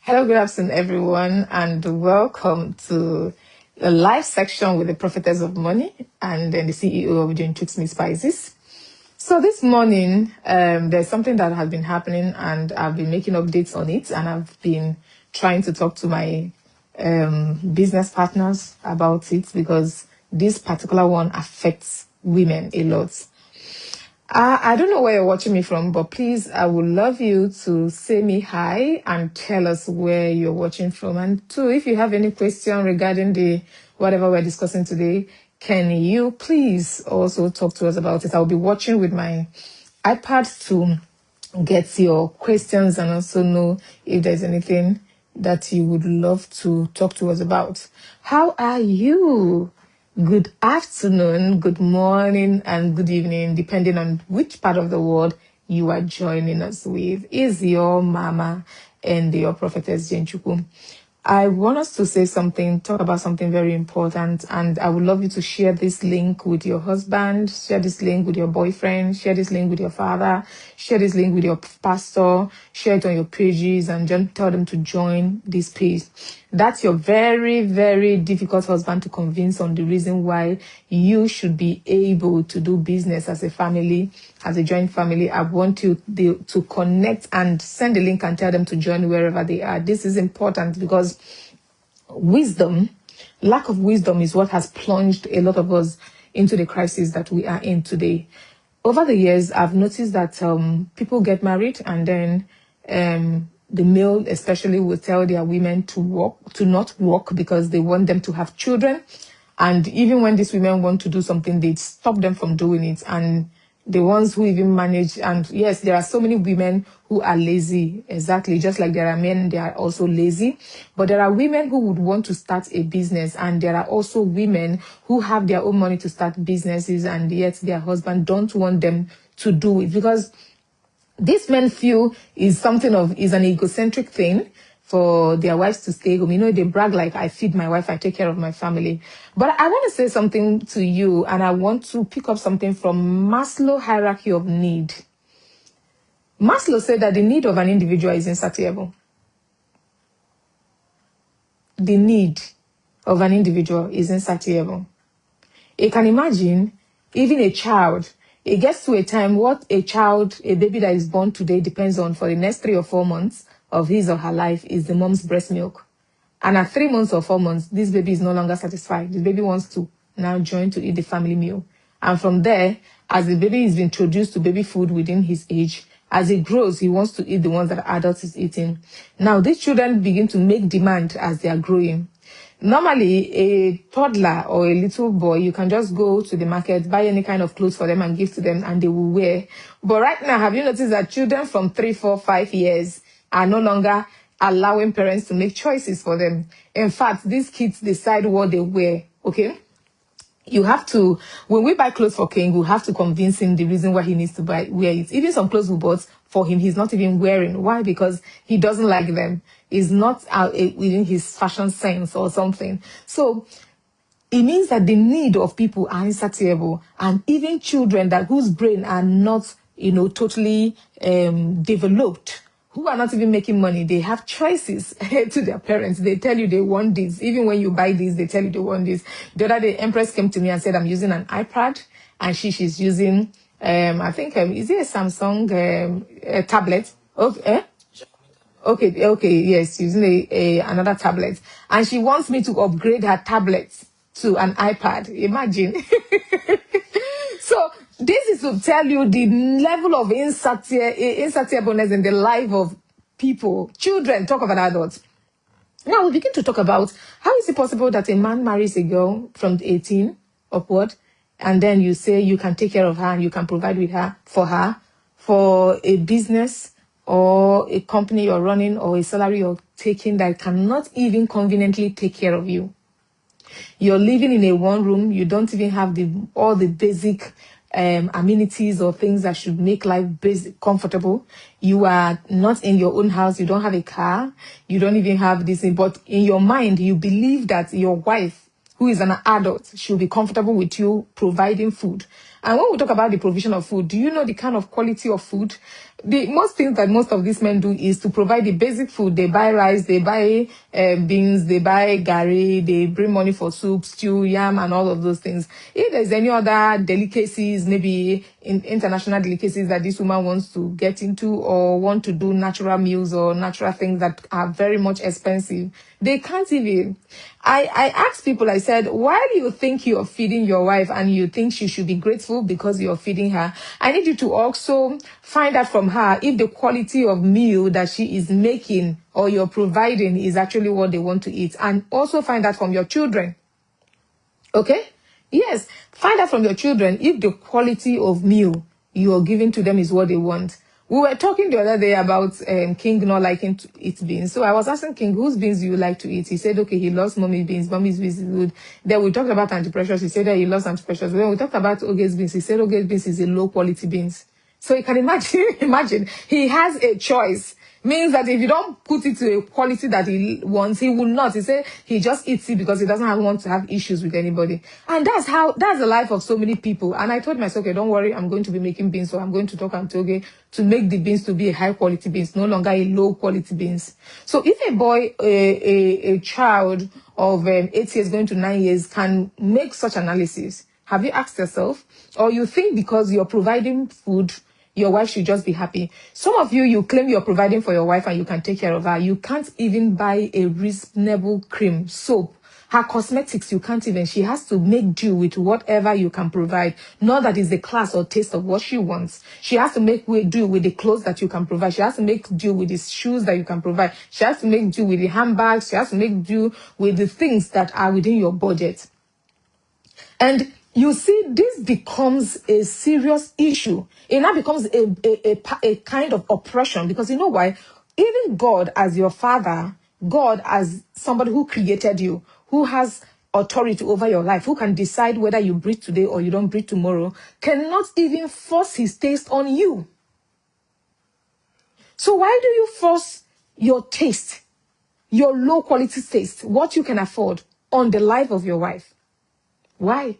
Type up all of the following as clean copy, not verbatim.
Hello, good afternoon, everyone, and welcome to the live section with the Prophetess of Money and then the CEO of Jane Chooks Me Spices. So this morning, there's something that has been happening, and I've been making updates on it, and I've been trying to talk to my business partners about it because this particular one affects women a lot. I don't know where you're watching me from, but please, I would love you to say me hi and tell us where you're watching from. And two, if you have any question regarding the whatever we're discussing today, can you please also talk to us about it? I'll be watching with my iPad to get your questions and also know if there's anything that you would love to talk to us about. How are you? Good afternoon, good morning, and good evening, depending on which part of the world you are joining us with. Is your mama and your prophetess Jane Chukwu. I want us to say something, talk about something very important, and I would love you to share this link with your husband, share this link with your boyfriend, share this link with your father, share this link with your pastor, share it on your pages, and just tell them to join this page. That's your very, very difficult husband to convince on the reason why you should be able to do business as a family, as a joint family. I want you to connect and send the link and tell them to join wherever they are. This is important because lack of wisdom is what has plunged a lot of us into the crisis that we are in today. Over the years, I've noticed that people get married and then the male especially will tell their women to not work because they want them to have children. And even when these women want to do something, they stop them from doing it. And the ones who even manage, and yes, there are so many women who are lazy, exactly, just like there are men, they are also lazy. But there are women who would want to start a business, and there are also women who have their own money to start businesses, and yet their husband don't want them to do it because this men feel is an egocentric thing for their wives to stay home. You know, they brag like, I feed my wife, I take care of my family. But I want to say something to you, and I want to pick up something from Maslow hierarchy of need. Maslow said that the need of an individual is insatiable. The need of an individual is insatiable. You can imagine, even a child, it gets to a time what a baby that is born today depends on for the next 3 or 4 months of his or her life is the mom's breast milk. And at 3 months or 4 months, this baby is no longer satisfied. The baby wants to now join to eat the family meal. And from there, as the baby is introduced to baby food within his age, as he grows, he wants to eat the ones that adults is eating. Now, these children begin to make demand as they are growing. Normally, a toddler or a little boy, you can just go to the market, buy any kind of clothes for them and give to them and they will wear. But right now, have you noticed that children from 3, 4, 5 years are no longer allowing parents to make choices for them? In fact, these kids decide what they wear, okay? You have to, when we buy clothes for King, we have to convince him the reason why he needs to wear it. Even some clothes we bought for him, he's not even wearing. Why? Because he doesn't like them. It's not within his fashion sense or something. So it means that the need of people are insatiable, and even children whose brain are not, totally developed, who are not even making money, they have choices to their parents. They tell you they want this. Even when you buy this, they tell you they want this. The other day, Empress came to me and said, I'm using an iPad, and she's using, I think, is it a Samsung a tablet? Okay. Okay, yes, using another tablet. And she wants me to upgrade her tablet to an iPad. Imagine. So this is to tell you the level of insatiableness in the life of people. Children, talk about adults. Now we begin to talk about how is it possible that a man marries a girl from 18 upward, and then you say you can take care of her and you can provide for a business or a company you're running or a salary you're taking that cannot even conveniently take care of you. You're living in a one room. You don't even have all the basic amenities or things that should make life comfortable. You are not in your own house. You don't have a car. You don't even have this. But in your mind, you believe that your wife, who is an adult, should be comfortable with you providing food. And when we talk about the provision of food, do you know the kind of quality of food? The most things that most of these men do is to provide the basic food. They buy rice, they buy beans, they buy gari, they bring money for soup, stew, yam, and all of those things. If there's any other delicacies, maybe international delicacies that this woman wants to get into, or want to do natural meals or natural things that are very much expensive, they can't even. I asked people, I said, why do you think you're feeding your wife and you think she should be grateful because you're feeding her? I need you to also find out from her if the quality of meal that she is making or you're providing is actually what they want to eat. And also find out from your children. Okay? Yes, find out from your children if the quality of meal you are giving to them is what they want. We were talking the other day about King not liking to eat beans. So I was asking King, whose beans do you like to eat? He said, okay, he loves mommy's beans. Mommy's beans is good. Then we talked about anti-pressures. He said that he loves anti-pressures. Then we talked about Oge's beans. He said Oge's beans is a low quality beans. So you can imagine, he has a choice. Means that if you don't put it to a quality that he wants, he will not. He said he just eats it because he doesn't want to have issues with anybody. And that's the life of so many people. And I told myself, okay, don't worry, I'm going to be making beans, so I'm going to talk to Oge to make the beans to be a high quality beans, no longer a low quality beans. So if a boy, a child of 8 years going to 9 years can make such analysis, have you asked yourself? Or you think because you're providing food, your wife should just be happy? Some of you claim you're providing for your wife and you can take care of her. You can't even buy a reasonable cream, soap. Her cosmetics, you can't even. She has to make do with whatever you can provide. Not that it's the class or taste of what she wants. She has to make do with the clothes that you can provide. She has to make do with the shoes that you can provide. She has to make do with the handbags. She has to make do with the things that are within your budget. And you see, this becomes a serious issue. It now becomes a kind of oppression, because you know why? Even God as your father, God as somebody who created you, who has authority over your life, who can decide whether you breathe today or you don't breathe tomorrow, cannot even force his taste on you. So why do you force your taste, your low quality taste, what you can afford, on the life of your wife? Why?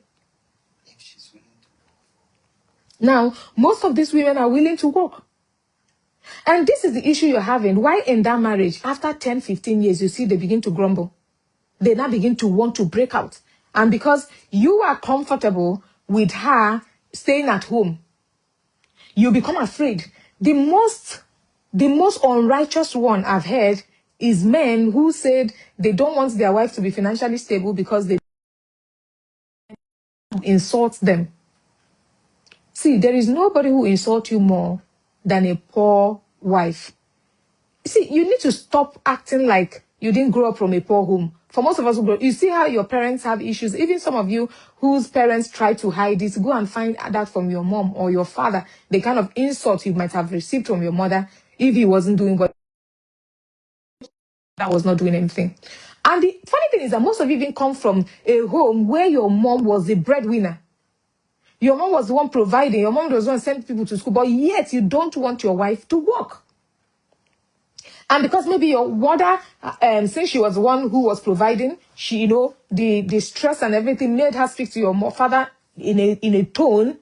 Now, most of these women are willing to work. And this is the issue you're having. Why in that marriage, after 10, 15 years, you see they begin to grumble. They now begin to want to break out. And because you are comfortable with her staying at home, you become afraid. The most unrighteous one I've heard is men who said they don't want their wife to be financially stable because they insult them. See, there is nobody who insults you more than a poor wife. See, you need to stop acting like you didn't grow up from a poor home. For most of us who grow, you see how your parents have issues. Even some of you whose parents try to hide it, go and find that from your mom or your father. The kind of insult you might have received from your mother if he wasn't doing what that was not doing anything. And the funny thing is that most of you even come from a home where your mom was the breadwinner. Your mom was the one providing. Your mom was the one sending people to school. But yet you don't want your wife to work. And because maybe your mother, since she was the one who was providing, she, the stress and everything made her speak to your father in a tone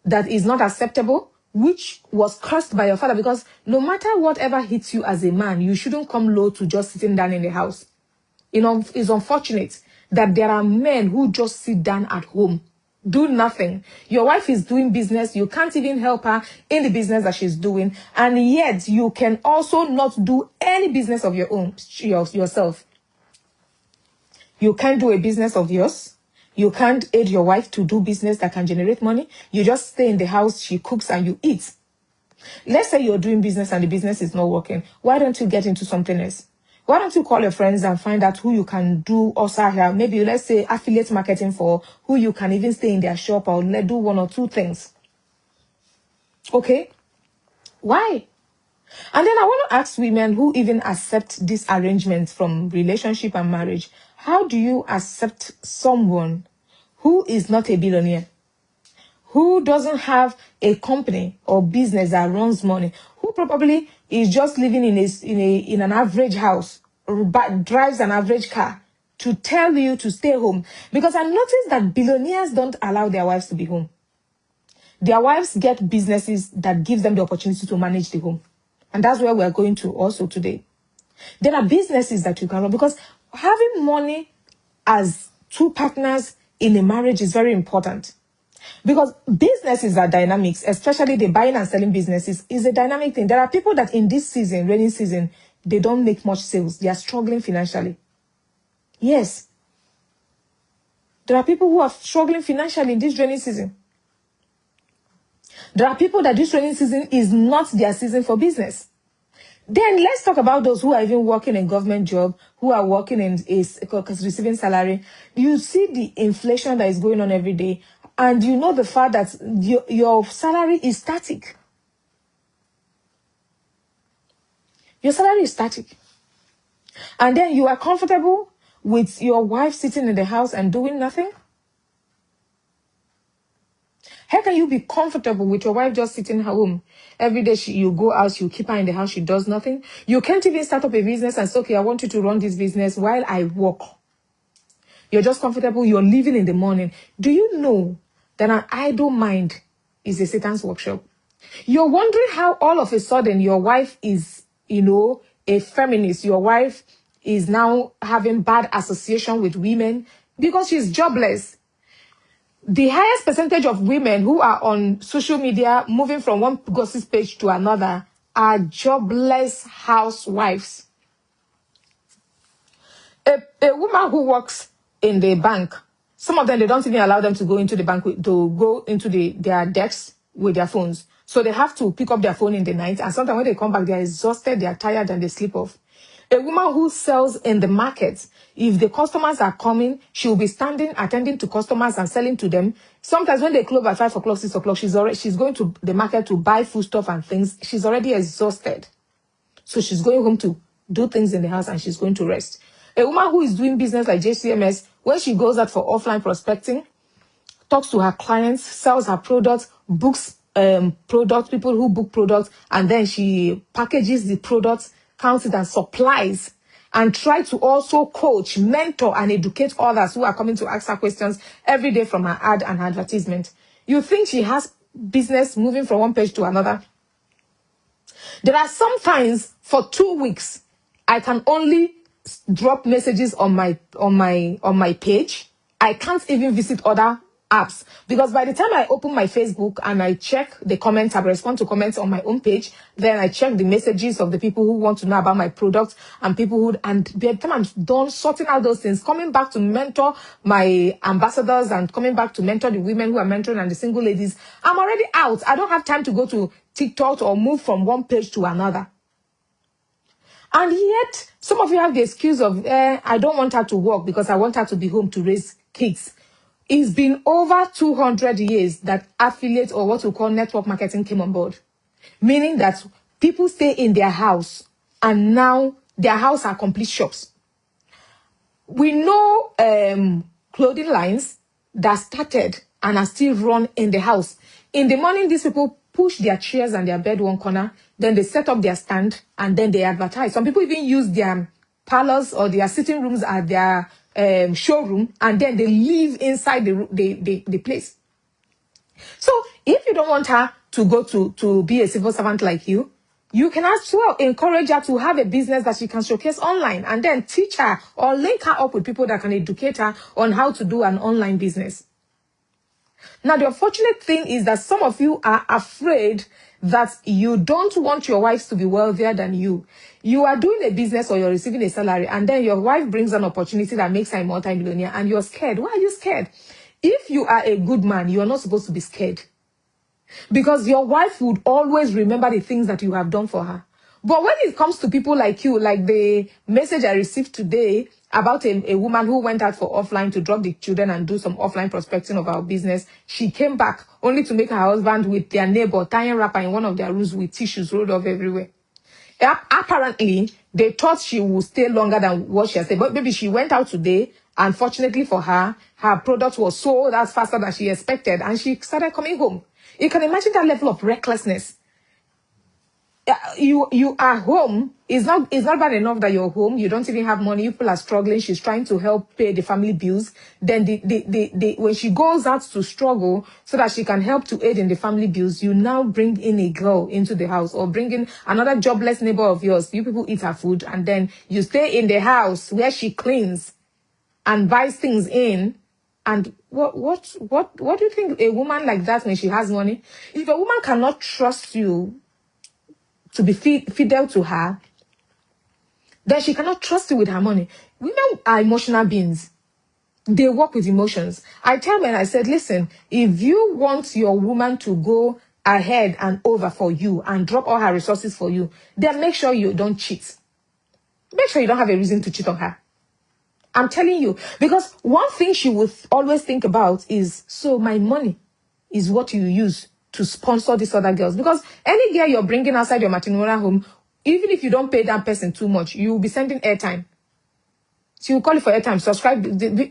that is not acceptable, which was cursed by your father. Because no matter whatever hits you as a man, you shouldn't come low to just sitting down in the house. It's unfortunate that there are men who just sit down at home, do nothing. Your wife is doing business. You can't even help her in the business that she's doing. And yet you can also not do any business of your own, yourself. You can't do a business of yours. You can't aid your wife to do business that can generate money. You just stay in the house, she cooks and you eat. Let's say you're doing business and the business is not working. Why don't you get into something else? Why don't you call your friends and find out who you can do also here? Maybe let's say affiliate marketing for, who you can even stay in their shop or do one or two things. Okay? Why? And then I want to ask women who even accept this arrangement from relationship and marriage. How do you accept someone who is not a billionaire, who doesn't have a company or business that runs money, who probably is just living in an average house, but drives an average car, to tell you to stay home? Because I noticed that billionaires don't allow their wives to be home. Their wives get businesses that give them the opportunity to manage the home. And that's where we're going to also today. There are businesses that you can run because having money as two partners in a marriage is very important. Because businesses are dynamics, especially the buying and selling businesses is a dynamic thing. There are people that in this season, rainy season, they don't make much sales. They are struggling financially. Yes. There are people who are struggling financially in this rainy season. There are people that this rainy season is not their season for business. Then let's talk about those who are even working in government job, who are working in receiving salary. You see the inflation that is going on every day, and you know the fact that your salary is static. Your salary is static. And then you are comfortable with your wife sitting in the house and doing nothing? How can you be comfortable with your wife just sitting at home? Every day you go out, you keep her in the house, she does nothing. You can't even start up a business and say, okay, I want you to run this business while I work. You're just comfortable, you're living in the morning. Do you know that an idle mind is a Satan's workshop? You're wondering how all of a sudden your wife is, a feminist. Your wife is now having bad association with women because she's jobless. The highest percentage of women who are on social media moving from one gossip page to another are jobless housewives. A woman who works in the bank, some of them, they don't even allow them to go into the bank, to go into their desks with their phones. So they have to pick up their phone in the night. And sometimes when they come back, they're exhausted, they're tired, and they sleep off. A woman who sells in the market, if the customers are coming, she will be standing, attending to customers and selling to them. Sometimes when they close at 5 o'clock, 6 o'clock, she's going to the market to buy food stuff and things. She's already exhausted. So she's going home to do things in the house and she's going to rest. A woman who is doing business like JCMS, when she goes out for offline prospecting, talks to her clients, sells her products, books products, people who book products, and then she packages the products, counts it and supplies, and try to also coach, mentor, and educate others who are coming to ask her questions every day from her ad and advertisement. You think she has business moving from one page to another? There are sometimes for 2 weeks, I can only drop messages on my page. I can't even visit other apps because by the time I open my Facebook and I check the comments, I respond to comments on my own page. Then I check the messages of the people who want to know about my products and people who, and by the time I'm done sorting out those things, coming back to mentor my ambassadors and coming back to mentor the women who are mentoring and the single ladies, I'm already out. I don't have time to go to TikTok or move from one page to another. And yet, some of you have the excuse of, I don't want her to work because I want her to be home to raise kids. It's been over 200 years that affiliate or what we call network marketing came on board. Meaning that people stay in their house and now their house are complete shops. We know clothing lines that started and are still run in the house. In the morning, these people push their chairs and their bed one corner, then they set up their stand and then they advertise. Some people even use their parlors or their sitting rooms at their showroom and then they live inside the place. So if you don't want her to go to be a civil servant like you can as well encourage her to have a business that she can showcase online and then teach her or link her up with people that can educate her on how to do an online business. Now, the unfortunate thing is that some of you are afraid that you don't want your wives to be wealthier than you. You are doing a business or you're receiving a salary and then your wife brings an opportunity that makes her a multi-millionaire and you're scared. Why are you scared? If you are a good man, you are not supposed to be scared. Because your wife would always remember the things that you have done for her. But when it comes to people like you, like the message I received today about a woman who went out for offline to drop the children and do some offline prospecting of our business, she came back only to make her husband with their neighbor tying wrapper in one of their rooms with tissues rolled off everywhere. Apparently, they thought she would stay longer than what she has stayed. But maybe she went out today, and fortunately for her, her product was sold as faster than she expected, and she started coming home. You can imagine that level of recklessness. You are home It's not bad enough that you're home, you don't even have money, you people are struggling, she's trying to help pay the family bills. Then when she goes out to struggle so that she can help to aid in the family bills, you now bring in a girl into the house, or bring in another jobless neighbor of yours. You people eat her food, and then you stay in the house where she cleans and buys things in. And what do you think a woman like that, when she has money, if a woman cannot trust you to be fidel to her, then she cannot trust you with her money. Women are emotional beings. They work with emotions. I tell men, I said, listen, if you want your woman to go ahead and over for you and drop all her resources for you, then make sure you don't cheat. Make sure you don't have a reason to cheat on her. I'm telling you, because one thing she would always think about is, so my money is what you use to sponsor these other girls. Because any girl you're bringing outside your matrimonial home, even if you don't pay that person too much, you'll be sending airtime. So you call it for airtime, subscribe.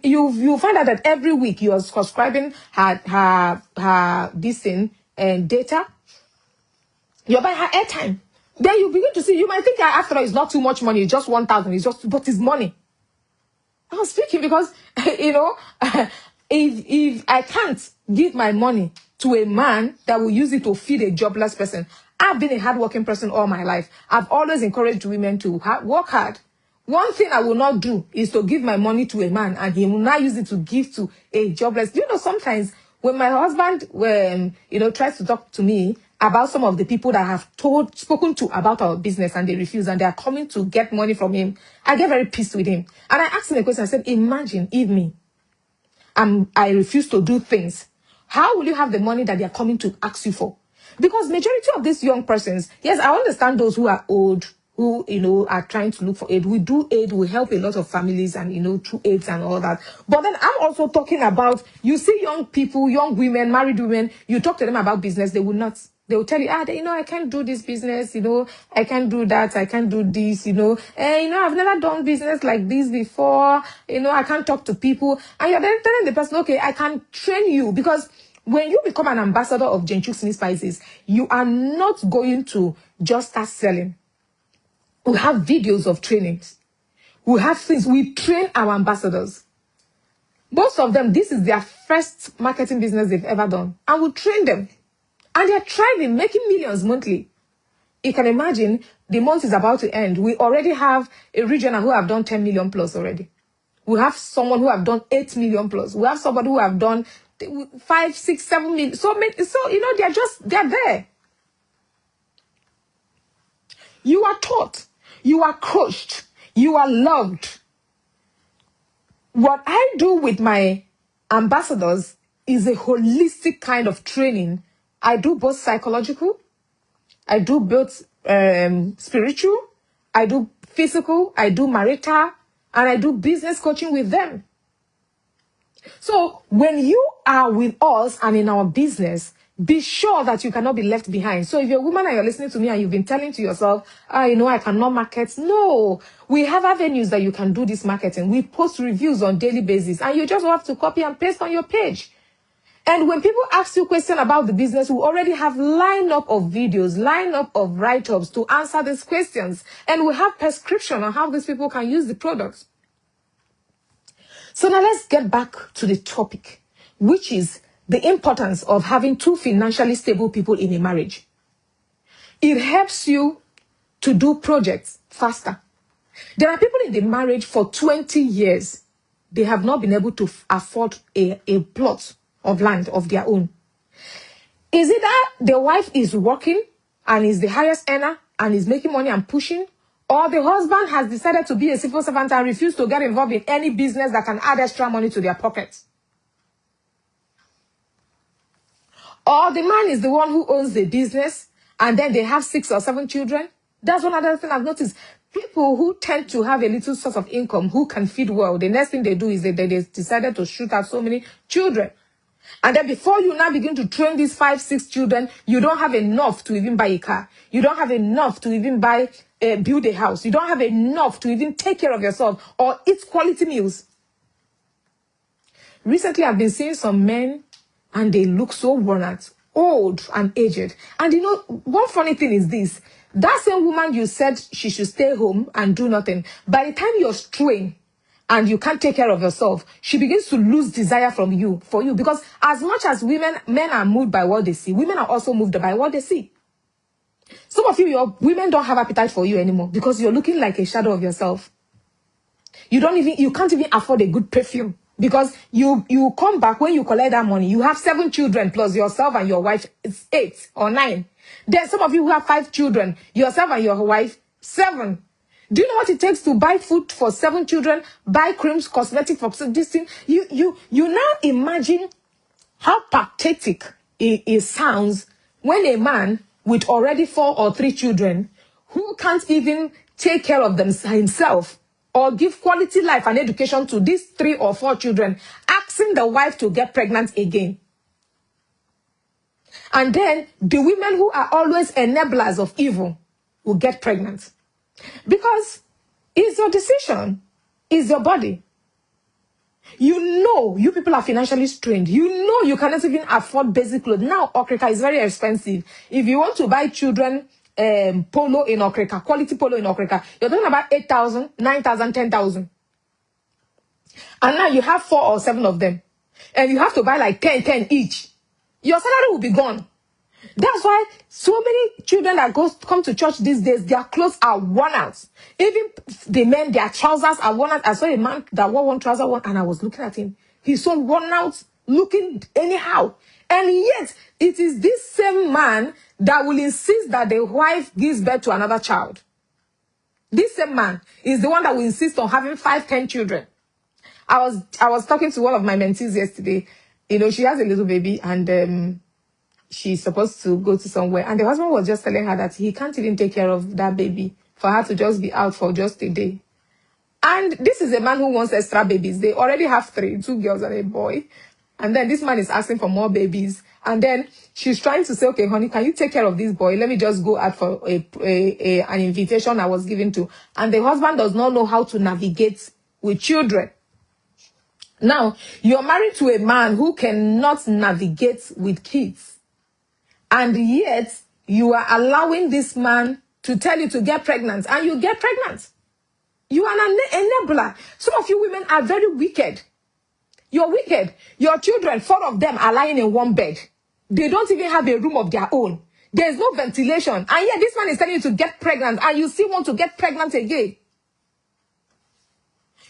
You find out that every week you are subscribing her this thing and data. You're buying her airtime. Then you begin to see, you might think after all it's not too much money, it's just 1,000, but it's money. I was speaking because, if I can't give my money to a man that will use it to feed a jobless person. I've been a hardworking person all my life. I've always encouraged women to work hard. One thing I will not do is to give my money to a man and he will not use it to give to a jobless. Sometimes when my husband, tries to talk to me about some of the people that I have spoken to about our business and they refuse and they are coming to get money from him, I get very pissed with him. And I asked him a question. I said, imagine if I refuse to do things. How will you have the money that they are coming to ask you for? Because majority of these young persons, yes, I understand those who are old, who, are trying to look for aid. We do aid, we help a lot of families and, through aids and all that. But then I'm also talking about, you see young people, young women, married women, you talk to them about business, they will not. They will tell you, I can't do this business, I can't do that, I can't do this, I've never done business like this before, I can't talk to people. And you're then telling the person, okay, I can train you, because when you become an ambassador of Jane Chuks Meat Spices, you are not going to just start selling. We have videos of trainings. We have things. We train our ambassadors. Most of them, this is their first marketing business they've ever done. And we train them. And they're thriving, making millions monthly. You can imagine, the month is about to end. We already have a regional who have done 10 million plus already. We have someone who have done 8 million plus. We have somebody who have done 5, 6, 7 million. So they're there. You are taught. You are coached. You are loved. What I do with my ambassadors is a holistic kind of training. I do both psychological, I do both spiritual, I do physical, I do marital, and I do business coaching with them. So when you are with us and in our business, be sure that you cannot be left behind. So if you're a woman and you're listening to me and you've been telling to yourself, I cannot market. No, we have avenues that you can do this marketing. We post reviews on daily basis and you just have to copy and paste on your page. And when people ask you questions about the business, we already have lineup of videos, lineup of write-ups to answer these questions. And we have prescription on how these people can use the products. So now let's get back to the topic, which is the importance of having two financially stable people in a marriage. It helps you to do projects faster. There are people in the marriage for 20 years. They have not been able to afford a plot of land of their own. Is it that the wife is working and is the highest earner and is making money and pushing? Or the husband has decided to be a civil servant and refused to get involved in any business that can add extra money to their pockets? Or the man is the one who owns the business and then they have 6 or 7 children? That's one other thing I've noticed. People who tend to have a little source of income, who can feed well, the next thing they do is they decided to shoot out so many children. And then before you now begin to train these 5, 6 children, you don't have enough to even buy a car. You don't have enough to even build a house. You don't have enough to even take care of yourself or eat quality meals. Recently, I've been seeing some men and they look so worn out, old and aged. And one funny thing is this. That same woman you said she should stay home and do nothing, by the time you're strained and you can't take care of yourself, she begins to lose desire for you. Because as much as men are moved by what they see, women are also moved by what they see. Some of you, your women don't have appetite for you anymore because you're looking like a shadow of yourself. You can't even afford a good perfume because you come back when you collect that money. You have 7 children plus yourself and your wife. It's 8 or 9. There's some of you who have 5 children, yourself and your wife, 7. Do you know what it takes to buy food for 7 children, buy creams, cosmetics for this thing? You now imagine how pathetic it sounds when a man with already 4 or 3 children who can't even take care of himself or give quality life and education to these 3 or 4 children, asking the wife to get pregnant again. And then the women who are always enablers of evil will get pregnant. Because it's your decision, it's your body. You know you people are financially strained. You know you cannot even afford basic clothes. Now, Okrika is very expensive. If you want to buy children polo in Okrika, quality polo in Okrika, you're talking about 8,000, 9,000, 10,000. And now you have 4 or 7 of them. And you have to buy like 10 each. Your salary will be gone. That's why so many children that come to church these days, their clothes are worn out. Even the men, their trousers are worn out. I saw a man that wore one trouser and I was looking at him. He's so worn out, looking anyhow. And yet, it is this same man that will insist that the wife gives birth to another child. This same man is the one that will insist on having 5, 10 children. I was talking to one of my mentees yesterday. You know, she has a little baby and she's supposed to go to somewhere. And the husband was just telling her that he can't even take care of that baby for her to just be out for just a day. And this is a man who wants extra babies. They already have 3, 2 girls and a boy. And then this man is asking for more babies. And then she's trying to say, okay, honey, can you take care of this boy? Let me just go out for an invitation I was given to. And the husband does not know how to navigate with children. Now, you're married to a man who cannot navigate with kids. And yet, you are allowing this man to tell you to get pregnant. And you get pregnant. You are an enabler. Some of you women are very wicked. You're wicked. Your children, 4 of them are lying in one bed. They don't even have a room of their own. There's no ventilation. And yet, this man is telling you to get pregnant. And you still want to get pregnant again.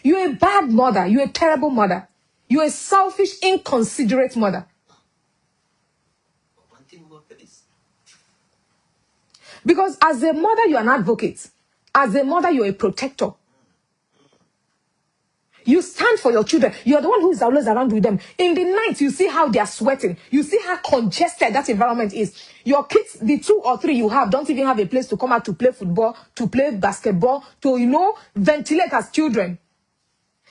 You're a bad mother. You're a terrible mother. You're a selfish, inconsiderate mother. Because as a mother, you're an advocate. As a mother, you're a protector. You stand for your children. You're the one who is always around with them. In the night, you see how they are sweating. You see how congested that environment is. Your kids, the 2 or 3 you have, don't even have a place to come out to play football, to play basketball, to, ventilate as children.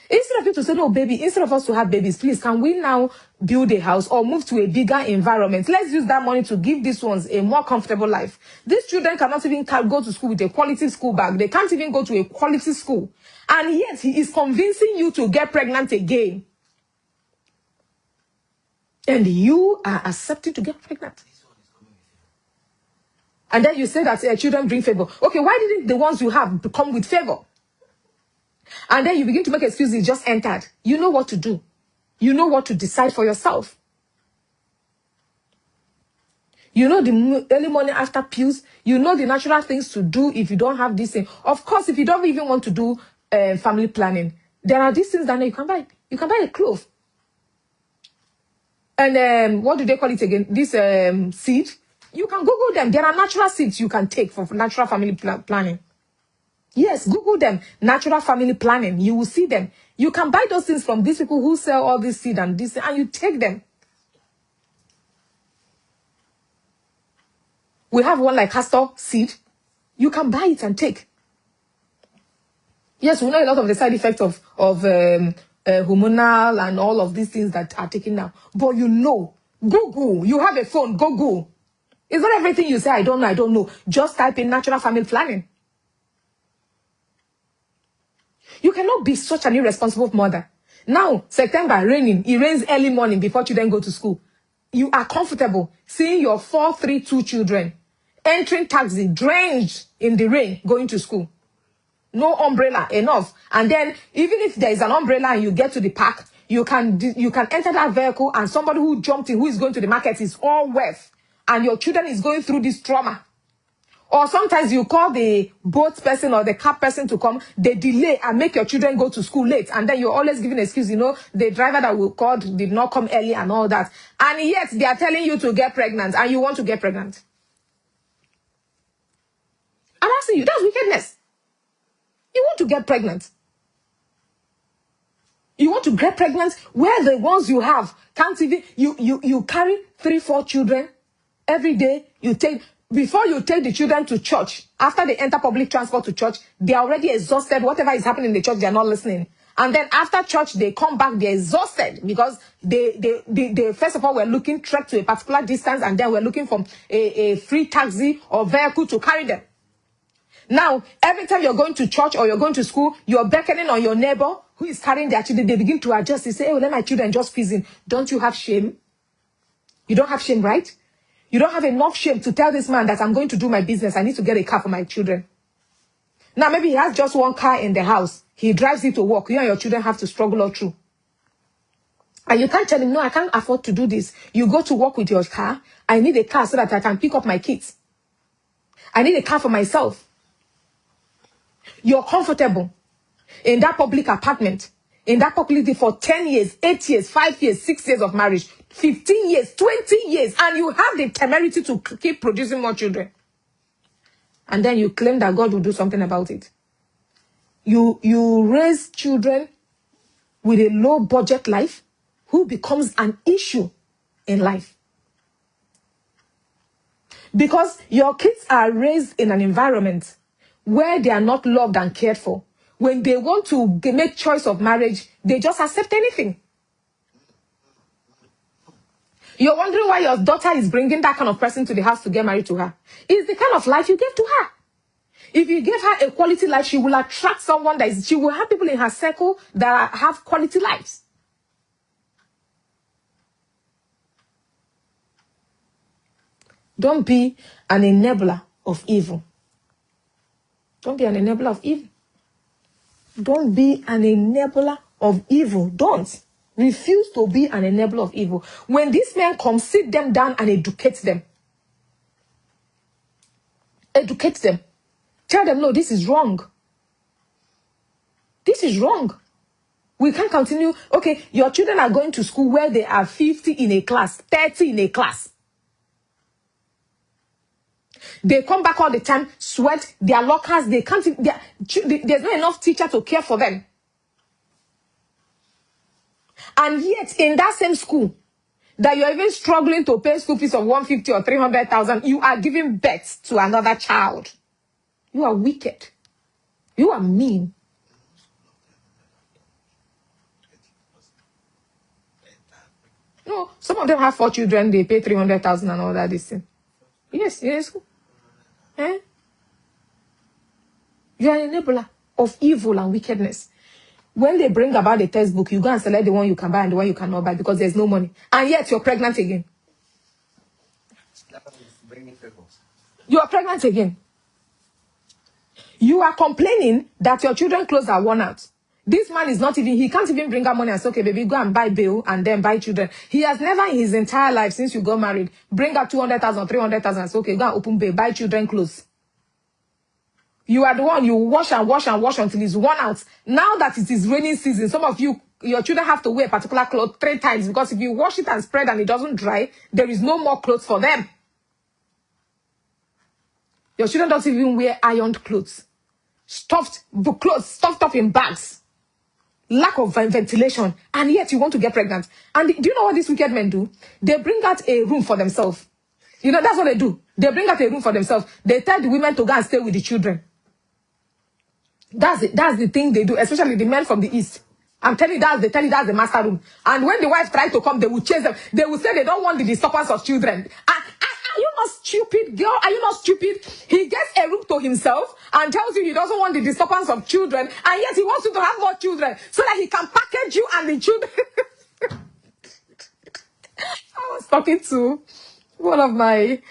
Instead of you to say, no, baby, instead of us to have babies, please, can we now build a house or move to a bigger environment? Let's use that money to give these ones a more comfortable life. These children cannot even go to school with a quality school bag. They can't even go to a quality school. And yet, he is convincing you to get pregnant again. And you are accepting to get pregnant. And then you say that children bring favor. Okay, why didn't the ones you have come with favor? And then you begin to make excuses, just entered. You know what to do. You know what to decide for yourself. You know the early morning after pills. You know the natural things to do if you don't have this thing. Of course, if you don't even want to do family planning, there are these things that you can buy. You can buy a clove. And what do they call it again? This seed. You can Google them. There are natural seeds you can take for natural family planning. Yes, Google them. Natural family planning. You will see them. You can buy those things from these people who sell all this seed and this, and you take them. We have one like castor seed. You can buy it and take. Yes, we know a lot of the side effects of hormonal and all of these things that are taken now. But Google. You have a phone, Google. It's not everything you say, I don't know. Just type in natural family planning. You cannot be such an irresponsible mother. Now, September, raining. It rains early morning before children go to school. You are comfortable seeing your 4, 3, 2 children. entering taxi, drenched in the rain, going to school. No umbrella, enough. And then even if there is an umbrella and you get to the park, you can enter that vehicle, and somebody who jumped in, who is going to the market, is all wet, and your children is going through this trauma. Or sometimes you call the boat person or the cab person to come, they delay and make your children go to school late, and then you're always giving excuse, the driver that we called did not come early and all that. And yet they are telling you to get pregnant, and you want to get pregnant. I'm asking you, that's wickedness. You want to get pregnant. You want to get pregnant where the ones you have can't even, you carry 3-4 children every day. Before you take the children to church, after they enter public transport to church, they are already exhausted. Whatever is happening in the church, they are not listening. And then after church, they come back, they're exhausted because they first of all, were looking trek to a particular distance, and then we're looking for a free taxi or vehicle to carry them. Now, every time you're going to church or you're going to school, you're beckoning on your neighbor who is carrying their children. They begin to adjust. They say, "Hey, let my children just fizzing." Don't you have shame? You don't have shame, right? You don't have enough shame to tell this man that I'm going to do my business. I need to get a car for my children. Now, maybe he has just one car in the house. He drives it to work. You and your children have to struggle all through. And you can't tell him, "No, I can't afford to do this." You go to work with your car. "I need a car so that I can pick up my kids. I need a car for myself." You're comfortable in that public apartment, in that public for 10 years, 8 years, 5 years, 6 years of marriage, 15 years, 20 years, and you have the temerity to keep producing more children. And then you claim that God will do something about it. You raise children with a low budget life who becomes an issue in life. Because your kids are raised in an environment where they are not loved and cared for. When they want to make choice of marriage, they just accept anything. You're wondering why your daughter is bringing that kind of person to the house to get married to her. It's the kind of life you gave to her. If you give her a quality life, she will attract someone she will have people in her circle that have quality lives. Don't be an enabler of evil. Don't be an enabler of evil. Don't be an enabler of evil. Don't. Refuse to be an enabler of evil. When these men come, sit them down and educate them. Educate them. Tell them, "No, this is wrong. This is wrong. We can't continue." Okay, your children are going to school where there are 50 in a class, 30 in a class. They come back all the time, sweat, their lockers, they can't, there's not enough teacher to care for them. And yet, in that same school, that you're even struggling to pay school fees of 150 or 300,000, you are giving birth to another child. You are wicked. You are mean. No, some of them have 4 children, they pay 300,000 and all that. This thing. Yes. Eh? You are an enabler of evil and wickedness. When they bring about the textbook, you go and select the one you can buy and the one you cannot buy because there's no money. And yet you're pregnant again. You are pregnant again. You are complaining that your children's clothes are worn out. This man is not even, he can't even bring out money and say, "Okay, baby, go and buy bill and then buy children." He has never in his entire life since you got married, bring out 200,000, 300,000 and say, "Okay, go and open bill, buy children clothes." You are the one, you wash and wash and wash until it's worn out. Now that it is raining season, some of you, your children have to wear a particular cloth 3 times because if you wash it and spread and it doesn't dry, there is no more clothes for them. Your children don't even wear ironed clothes. Stuffed up in bags. Lack of ventilation. And yet you want to get pregnant. And do you know what these wicked men do? They bring out a room for themselves. That's what they do. They bring out a room for themselves. They tell the women to go and stay with the children. That's the thing they do, especially the men from the East. I'm telling you, that's the master room. And when the wife tries to come, they will chase them. They will say they don't want the disturbance of children. Are you not stupid, girl? Are you not stupid? He gets a room to himself and tells you he doesn't want the disturbance of children, and yet he wants you to have more children so that he can package you and the children. I was talking to one of my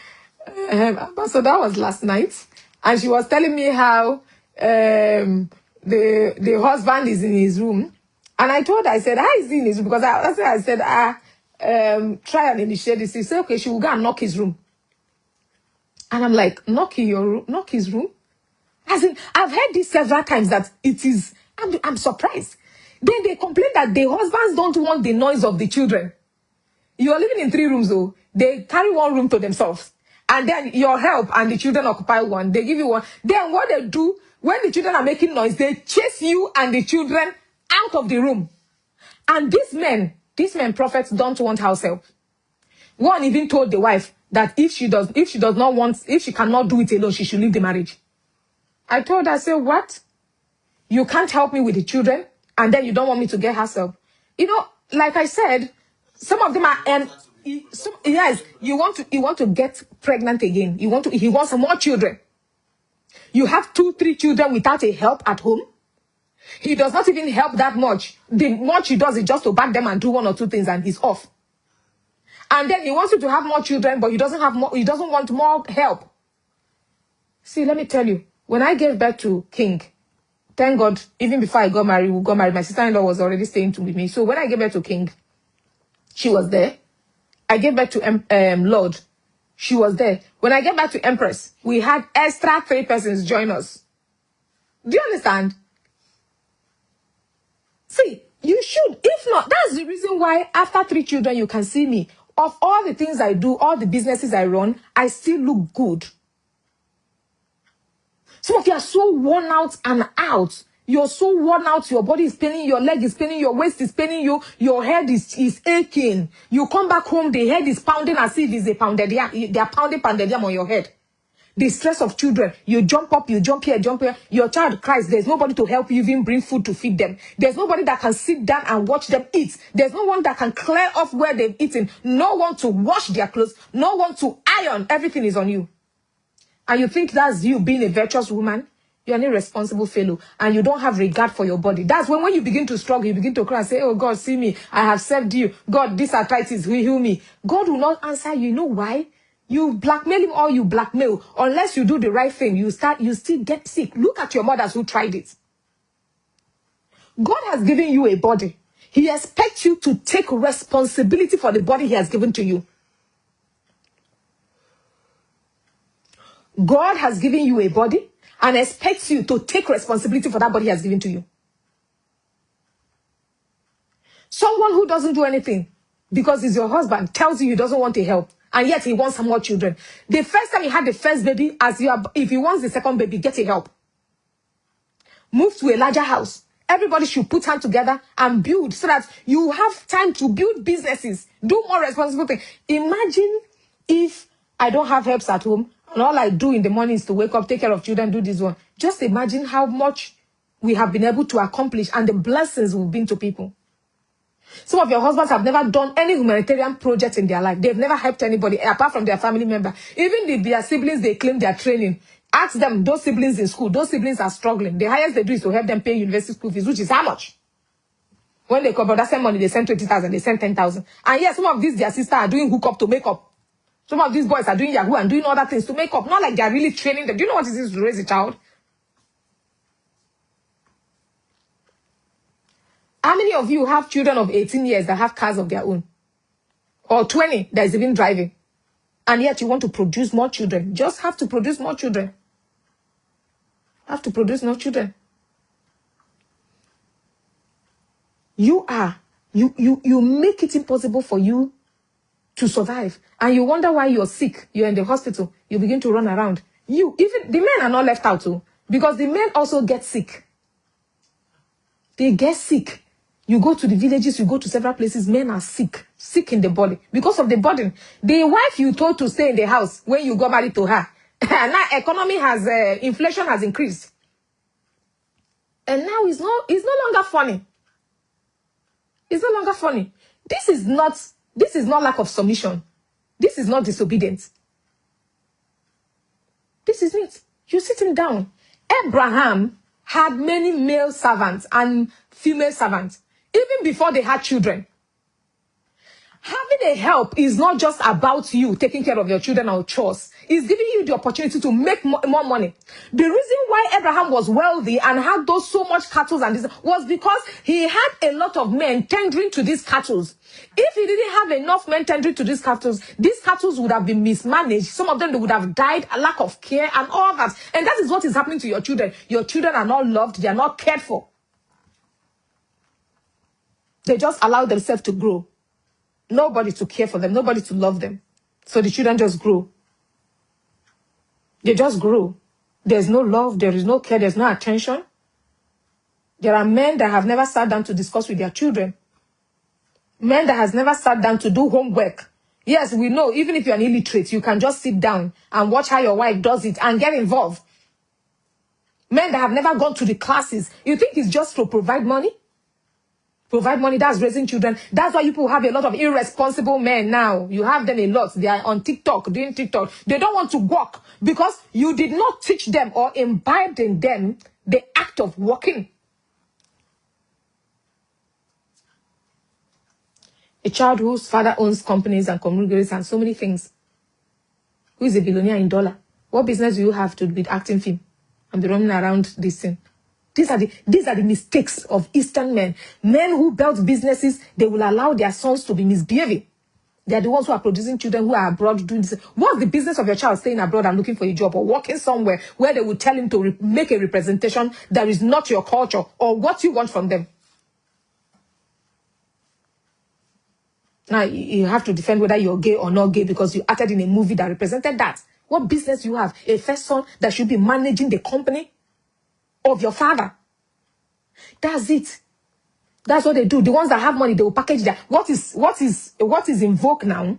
So that was last night, and she was telling me how the husband is in his room, and I told her, I said, how is he in his room? Because I said, try and initiate this. She said, okay, she will go and knock his room. And I'm like, knock his room? As in, I've heard this several times that it is, I'm surprised. Then they complain that the husbands don't want the noise of the children. You are living in 3 rooms though. They carry 1 room to themselves. And then your help and the children occupy 1. They give you 1. Then what they do, when the children are making noise, they chase you and the children out of the room. And these men prophets don't want house help. One even told the wife that if she cannot do it alone, she should leave the marriage. I told her, I said, what? You can't help me with the children, and then you don't want me to get house help. You know, like I said, some of them are, yes, you want to get pregnant again. He wants more children. You have 2, 3 children without a help at home. He does not even help that much. The much he does is just to back them and do 1 or 2 things, and he's off. And then he wants you to have more children, but he doesn't want more help. See, let me tell you, when I gave birth to King, thank God, even before we got married, my sister-in-law was already staying with me. So when I gave birth to King, she was there. I gave birth to Lord. She was there. When I gave birth to Empress, we had extra 3 persons join us. Do you understand? See, you should. If not, that's the reason why after 3 children, you can see me. Of all the things I do, all the businesses I run, I still look good. Some of you are so worn out and out. You're so worn out. Your body is paining, your leg is paining, your waist is paining you, your head is aching. You come back home, the head is pounding as if it's a pounded yam. They are pounded yam on your head. The stress of children. You jump up, you jump here, jump here. Your child cries. There's nobody to help you even bring food to feed them. There's nobody that can sit down and watch them eat. There's no one that can clear off where they've eaten. No one to wash their clothes. No one to iron. Everything is on you. And you think that's you being a virtuous woman? You're an irresponsible fellow. And you don't have regard for your body. That's when you begin to struggle, you begin to cry and say, oh God, see me. I have served you. God, this arthritis will heal me. God will not answer you. You know why? You blackmail him or you blackmail. Unless you do the right thing, you still get sick. Look at your mothers who tried it. God has given you a body. He expects you to take responsibility for the body he has given to you. God has given you a body and expects you to take responsibility for that body he has given to you. Someone who doesn't do anything because he's your husband tells you he doesn't want a help, and yet he wants some more children. The first time he had the first baby, if he wants the second baby, get a help. Move to a larger house. Everybody should put hands together and build so that you have time to build businesses, do more responsible things. Imagine if I don't have helps at home and all I do in the morning is to wake up, take care of children, do this one. Just imagine how much we have been able to accomplish and the blessings we've been to people. Some of your husbands have never done any humanitarian project in their life. They've never helped anybody apart from their family member. Even their siblings, they claim their training. Ask them, those siblings in school, those siblings are struggling. The highest they do is to help them pay university school fees, which is how much? When they cover that same money, they send 20,000, they send 10,000. And yes, some of these, their sisters are doing hookup to make up. Some of these boys are doing Yahoo and doing other things to make up. Not like they're really training them. Do you know what it is to raise a child? How many of you have children of 18 years that have cars of their own? Or 20 that is even driving? And yet you want to produce more children. Just have to produce more children. Have to produce more children. You make it impossible for you to survive. And you wonder why you're sick. You're in the hospital. You begin to run around. Even the men are not left out too. Because the men also get sick. They get sick. You go to the villages, you go to several places, men are sick. Sick in the body. Because of the burden. The wife you told to stay in the house when you got married to her. Now economy has, inflation has increased. And now it's no longer funny. It's no longer funny. This is not lack of submission. This is not disobedience. This is it. You're sitting down. Abraham had many male servants and female servants, even before they had children. Having a help is not just about you taking care of your children or chores. It's giving you the opportunity to make more money. The reason why Abraham was wealthy and had those so much cattle and this was because he had a lot of men tendering to these cattle. If he didn't have enough men tendering to these cattle would have been mismanaged. Some of them they would have died, a lack of care and all that. And that is what is happening to your children. Your children are not loved. They are not cared for. They just allow themselves to grow. Nobody to care for them. Nobody to love them. So the children just grow. They just grow. There's no love. There is no care. There's no attention. There are men that have never sat down to discuss with their children. Men that has never sat down to do homework. Yes, we know, even if you're an illiterate, you can just sit down and watch how your wife does it and get involved. Men that have never gone to the classes. You think it's just to provide money? Provide money, that's raising children. That's why people have a lot of irresponsible men now. You have them a lot. They are on TikTok, doing TikTok. They don't want to work because you did not teach them or imbibe in them the act of working. A child whose father owns companies and congregates and so many things, who is a billionaire in dollar. What business do you have to be acting film and be running around this thing? These are the mistakes of Eastern men. Men who build businesses, they will allow their sons to be misbehaving. They are the ones who are producing children who are abroad doing this. What's the business of your child staying abroad and looking for a job or working somewhere where they will tell him to make a representation that is not your culture or what you want from them? Now, you have to defend whether you're gay or not gay because you acted in a movie that represented that. What business do you have? A first son that should be managing the company of your father. That's it. That's what they do. The ones that have money, they will package their... What is in vogue now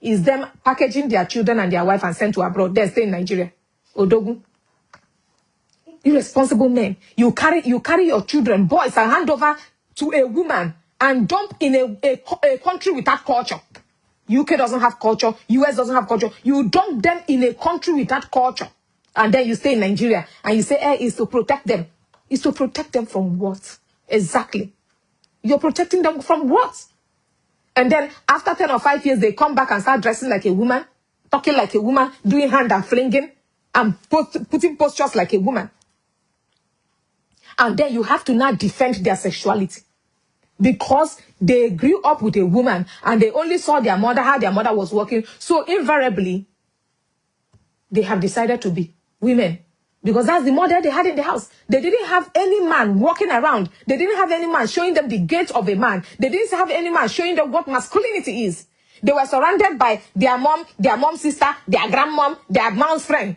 is them packaging their children and their wife and sent to abroad. They stay in Nigeria. Odogu. Irresponsible men. You carry your children, boys, and hand over to a woman and dump in a country without culture. UK doesn't have culture. US doesn't have culture. You dump them in a country without culture. And then you stay in Nigeria and you say, it's to protect them. It's to protect them from what? Exactly. You're protecting them from what? And then after 10 or 5 years, they come back and start dressing like a woman, talking like a woman, doing hand and flinging, and putting postures like a woman. And then you have to now defend their sexuality. Because they grew up with a woman and they only saw their mother, how their mother was working. So invariably, they have decided to be women. Because that's the model they had in the house. They didn't have any man walking around. They didn't have any man showing them the gait of a man. They didn't have any man showing them what masculinity is. They were surrounded by their mom's sister, their grandmom, their mom's friend.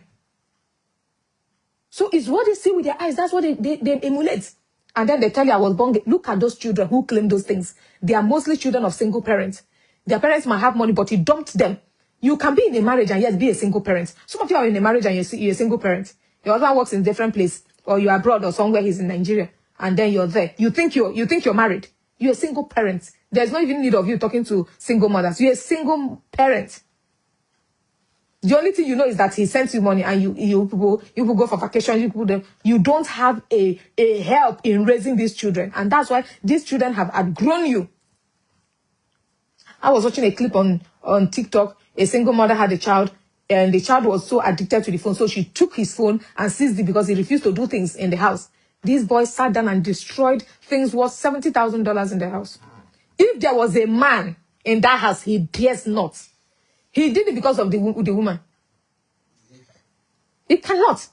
So it's what they see with their eyes. That's what they emulate. And then they tell you, I was born gay. Look at those children who claim those things. They are mostly children of single parents. Their parents might have money, but he dumped them. You can be in a marriage and yes, be a single parent. Some of you are in a marriage and you're a single parent. Your husband works in a different place, or you're abroad or somewhere, he's in Nigeria, and then you're there. You think you're married. You're a single parent. There's no even need of you talking to single mothers. You're a single parent. The only thing you know is that he sends you money and you people go for vacation, you don't have a help in raising these children. And that's why these children have outgrown you. I was watching a clip on TikTok. A single mother had a child, and the child was so addicted to the phone. So she took his phone and seized it because he refused to do things in the house. These boys sat down and destroyed things worth $70,000 in the house. If there was a man in that house, he dares not. He did it because of the woman. He cannot.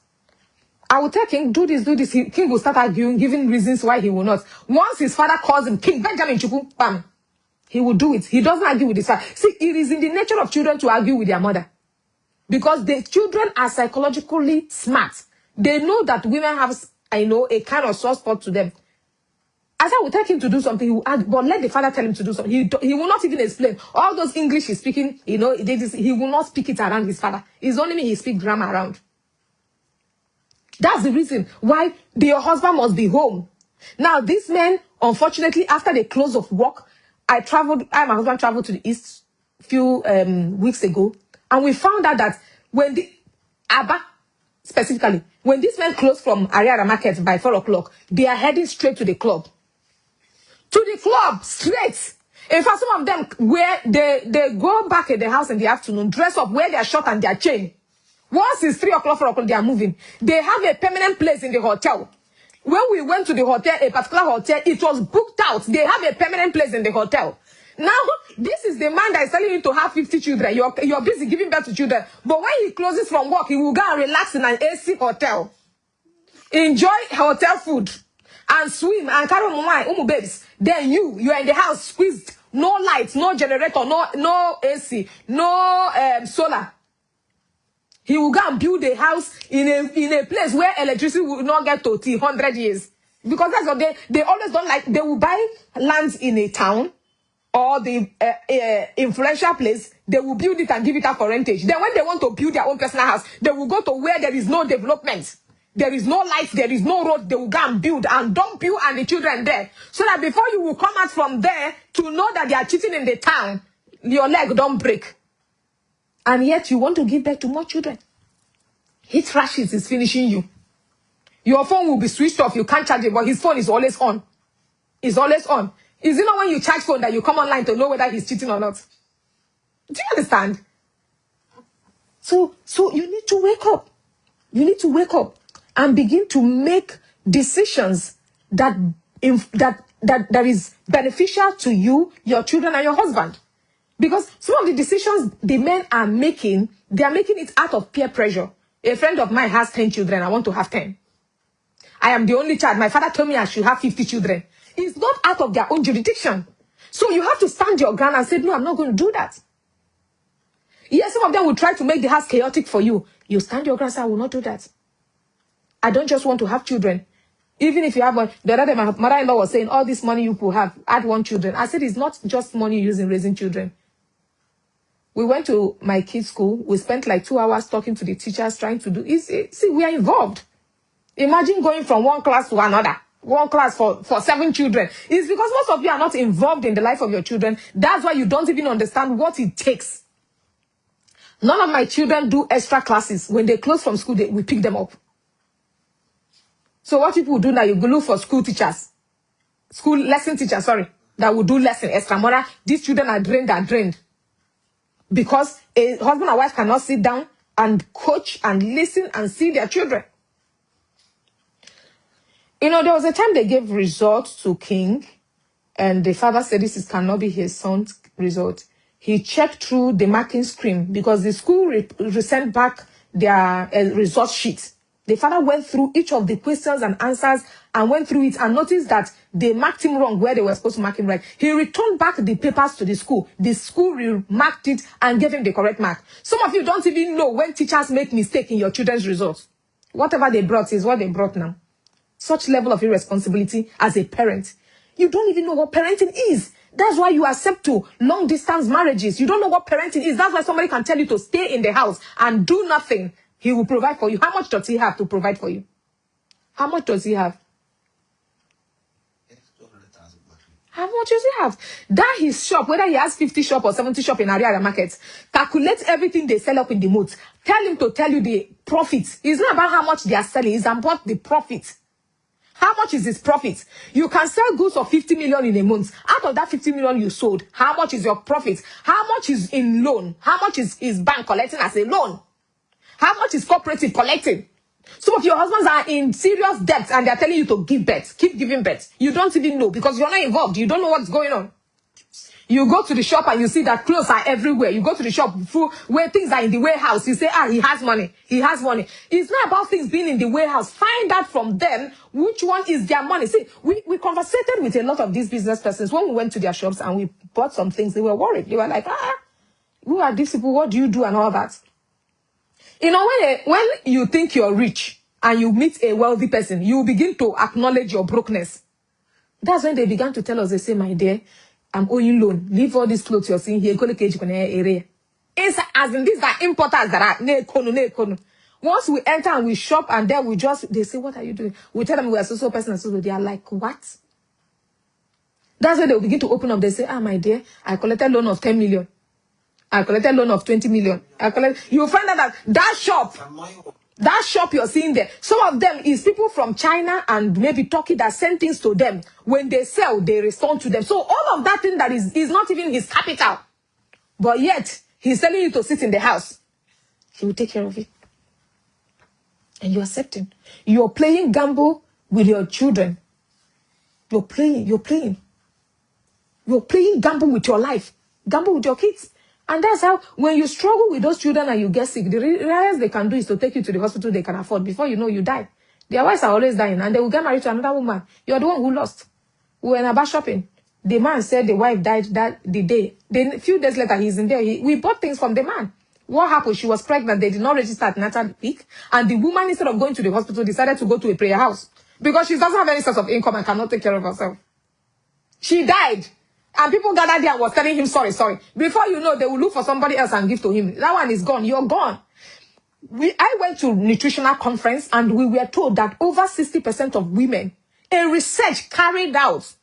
I will tell King, do this. King will start arguing, giving reasons why he will not. Once his father calls him, King Benjamin Chukwu, bam, he will do it. He doesn't argue with his father. See, it is in the nature of children to argue with their mother. Because the children are psychologically smart. They know that women have, a kind of soft spot to them. As I will tell him to do something, he will add, but let the father tell him to do something. He will not even explain. All those English he's speaking, he will not speak it around his father. It's only me he speaks grammar around. That's the reason why your husband must be home. Now, these men, unfortunately, after the close of work, I and my husband traveled to the East a few weeks ago. And we found out that when Aba, specifically, when these men close from Ariara Market by 4 o'clock, they are heading straight to the club. To the club, straight. In fact, some of them they go back at the house in the afternoon, dress up, wear their shirt and their chain. Once it's 3 o'clock, 4 o'clock, they are moving. They have a permanent place in the hotel. When we went to the hotel, a particular hotel, it was booked out. They have a permanent place in the hotel. Now, this is the man that is telling you to have 50 children. You're busy giving birth to children. But when he closes from work, he will go and relax in an AC hotel. Enjoy hotel food. And swim and carry on babies. Then you are in the house squeezed. No lights, no generator, no AC, no solar. He will go and build a house in a place where electricity will not get to 100 years. Because that's what they always don't like. They will buy lands in a town or the influential place. They will build it and give it up for rentage. Then when they want to build their own personal house, they will go to where there is no development. There is no light, there is no road. They will go and build and dump you and the children there. So that before you will come out from there to know that they are cheating in the town, your leg don't break. And yet you want to give birth to more children. Heat rashes is finishing you. Your phone will be switched off. You can't charge it, but his phone is always on. It's always on. Is it not when you charge phone that you come online to know whether he's cheating or not? Do you understand? So you need to wake up. You need to wake up and begin to make decisions that is beneficial to you, your children, and your husband. Because some of the decisions the men are making, they are making it out of peer pressure. A friend of mine has 10 children. I want to have 10. I am the only child. My father told me I should have 50 children. It's not out of their own jurisdiction. So you have to stand your ground and say, no, I'm not going to do that. Yes, some of them will try to make the house chaotic for you. You stand your ground and say, I will not do that. I don't just want to have children. Even if you have one, the other day my mother-in-law was saying, all this money you could have, add 1 children. I said, it's not just money used in raising children. We went to my kids' school. We spent like 2 hours talking to the teachers, trying to do. See, we are involved. Imagine going from one class to another. One class for 7 children. It's because most of you are not involved in the life of your children. That's why you don't even understand what it takes. None of my children do extra classes. When they close from school, we pick them up. So what people do now, you go look for school lesson teachers, that will do lesson extra more. These children are drained. Because a husband and wife cannot sit down and coach and listen and see their children. You know, there was a time they gave results to King, and the father said this cannot be his son's result. He checked through the marking scheme because the school sent back their result sheet. The father went through each of the questions and answers and went through it and noticed that they marked him wrong where they were supposed to mark him right. He returned back the papers to the school. The school remarked it and gave him the correct mark. Some of you don't even know when teachers make mistake in your children's results. Whatever they brought is what they brought now. Such level of irresponsibility as a parent. You don't even know what parenting is. That's why you accept to long-distance marriages. You don't know what parenting is. That's why somebody can tell you to stay in the house and do nothing. He will provide for you. How much does he have to provide for you? How much does he have? How much does he have? That his shop, whether he has 50 shop or 70 shop in Ariara market, calculate everything they sell up in the month. Tell him to tell you the profit. It's not about how much they are selling. It's about the profit. How much is his profit? You can sell goods of 50 million in a month. Out of that 50 million you sold, how much is your profit? How much is in loan? How much is bank collecting as a loan? How much is cooperative collecting? Some of your husbands are in serious debt and they're telling you to give birth. Keep giving birth. You don't even know because you're not involved. You don't know what's going on. You go to the shop and you see that clothes are everywhere. You go to the shop where things are in the warehouse. You say, he has money. He has money. It's not about things being in the warehouse. Find out from them which one is their money. See, we conversated with a lot of these business persons when we went to their shops and we bought some things. They were worried. They were like, who are these people? What do you do and all that? You know, when you think you're rich and you meet a wealthy person, you begin to acknowledge your brokenness. That's when they began to tell us, they say, my dear, I'm owing loan. Leave all these clothes you're seeing here. Area. As in these are importers that are once we enter and we shop and then they say, what are you doing? We tell them we are so person and so they are like, what? That's when they'll begin to open up. They say, my dear, I collected loan of 10 million. I collected loan of 20 million. You find out that shop, That shop you're seeing there, some of them is people from China and maybe Turkey that send things to them. When they sell, they respond to them. So all of that thing that is not even his capital. But yet, he's telling you to sit in the house. He will take care of it. And you're accepting. You're playing gamble with your children. You're playing gamble with your life. Gamble with your kids. And that's how, when you struggle with those children and you get sick, the realize they can do is to take you to the hospital they can afford. Before you know, you die. Their wives are always dying, and they will get married to another woman. You're the one who lost. We were in Aba shopping. The man said the wife died the day. Then a few days later, he's in there. We bought things from the man. What happened? She was pregnant. They did not register at natal peak. And the woman, instead of going to the hospital, decided to go to a prayer house. Because she doesn't have any source of income and cannot take care of herself. She died. And people gathered there and was telling him, sorry. Before you know, they will look for somebody else and give to him. That one is gone. You're gone. I went to nutritional conference and we were told that over 60% of women, a research carried out,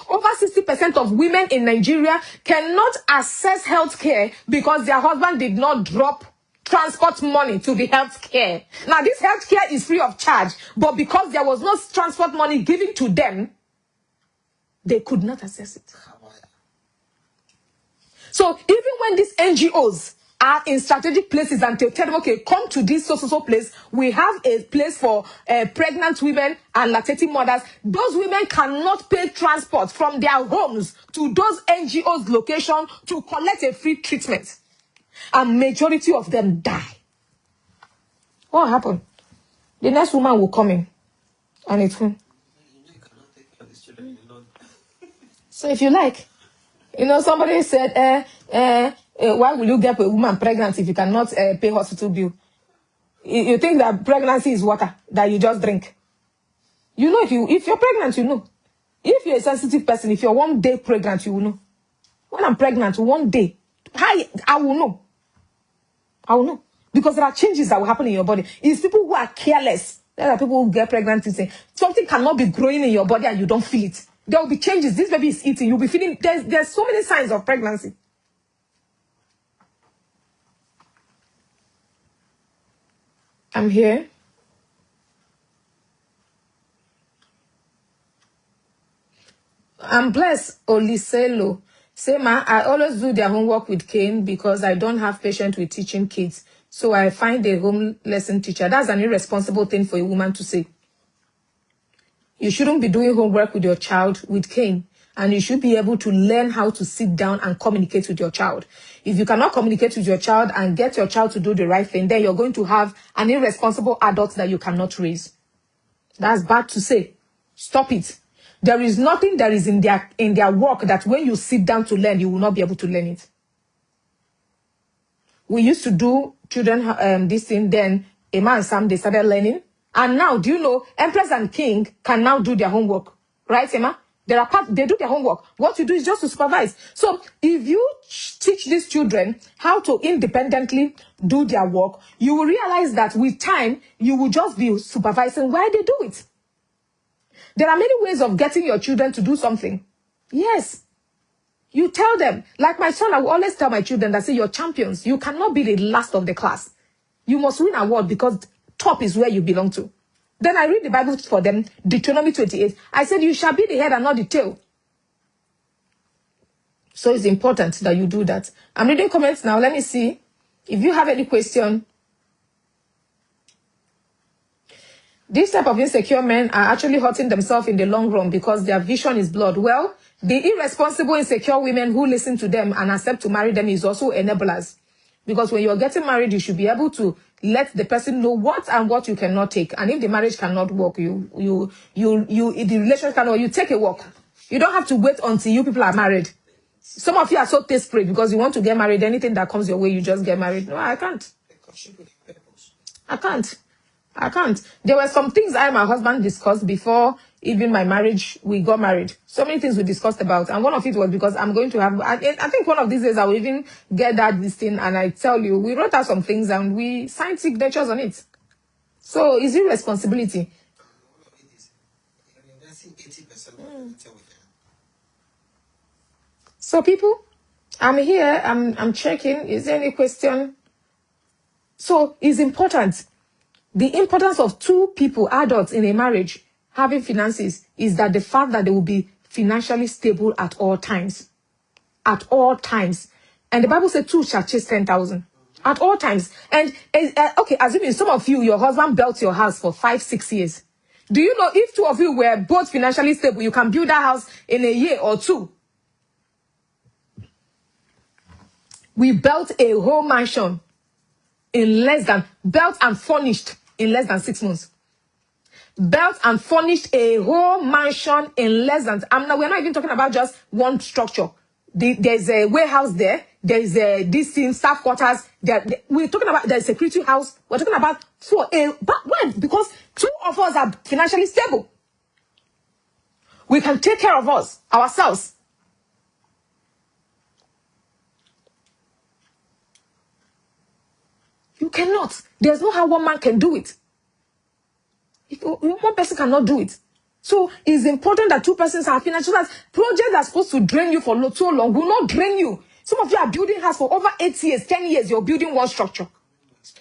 over 60% of women in Nigeria cannot access health care because their husband did not drop transport money to the health care. Now, this health care is free of charge, but because there was no transport money given to them, they could not access it. So even when these NGOs are in strategic places and they tell them, okay, come to this so place, we have a place for pregnant women and lactating mothers, those women cannot pay transport from their homes to those NGOs' location to collect a free treatment. And majority of them die. What happened? The next woman will come in and it's home. So if you like, somebody said, why will you get a woman pregnant if you cannot pay hospital bill? You think that pregnancy is water that you just drink? If you're pregnant, you know. If you're a sensitive person, if you're 1 day pregnant, you will know. When I'm pregnant, 1 day, I will know. I will know. Because there are changes that will happen in your body. It's people who are careless. There are people who get pregnant and say, something cannot be growing in your body and you don't feel it. There will be changes. This baby is eating. You'll be feeling, there's so many signs of pregnancy. I'm here. I'm blessed. Oliselo. Say, ma, I always do their homework with Kane because I don't have patience with teaching kids. So I find a home lesson teacher. That's an irresponsible thing for a woman to say. You shouldn't be doing homework with your child with Kane. And you should be able to learn how to sit down and communicate with your child. If you cannot communicate with your child and get your child to do the right thing, then you're going to have an irresponsible adult that you cannot raise. That's bad to say. Stop it. There is nothing that is in their work that when you sit down to learn, you will not be able to learn it. We used to do children this thing, then Emma and Sam, they started learning. And now, do you know, Empress and King can now do their homework. Right, Emma? They do their homework. What you do is just to supervise. So if you teach these children how to independently do their work, you will realize that with time, you will just be supervising while they do it. There are many ways of getting your children to do something. Yes. You tell them. Like my son, I will always tell my children that say, you're champions. You cannot be the last of the class. You must win an award because top is where you belong to. Then I read the Bible for them, Deuteronomy 28. I said, you shall be the head and not the tail. So it's important that you do that. I'm reading comments now. Let me see. If you have any question. This type of insecure men are actually hurting themselves in the long run because their vision is blood. Well, the irresponsible, insecure women who listen to them and accept to marry them is also enablers. Because when you're getting married, you should be able to let the person know what and what you cannot take. And if the marriage cannot work, if the relationship cannot work, you take a walk. You don't have to wait until you people are married. Some of you are so desperate because you want to get married. Anything that comes your way, you just get married. No, I can't. I can't. There were some things I and my husband discussed before even my marriage, we got married. So many things we discussed about. And one of it was because I'm going to have, I think one of these days I will even get this thing and I tell you, we wrote out some things and we signed signatures on it. So is it responsibility? So people, I'm here, I'm checking. Is there any question? So it's important. The importance of two people, adults in a marriage, having finances is that the fact that they will be financially stable at all times. At all times. And the Bible said two shall chase 10,000. At all times. And okay, assuming some of you, your husband built your house for 5-6 years. Do you know if two of you were both financially stable, you can build that house in a year or two? We built a whole mansion built and furnished in less than 6 months. Built and furnished a whole mansion in less than, we're not even talking about just one structure. There's a warehouse there. There's this thing, staff quarters. We're talking about the security house. We're talking about but why? Because two of us are financially stable. We can take care of ourselves. You cannot. There's no how one man can do it. One person cannot do it. So it's important that two persons are financial. Projects that are supposed to drain you for so long will not drain you. Some of you are building house for over 8 years, 10 years. You're building one structure.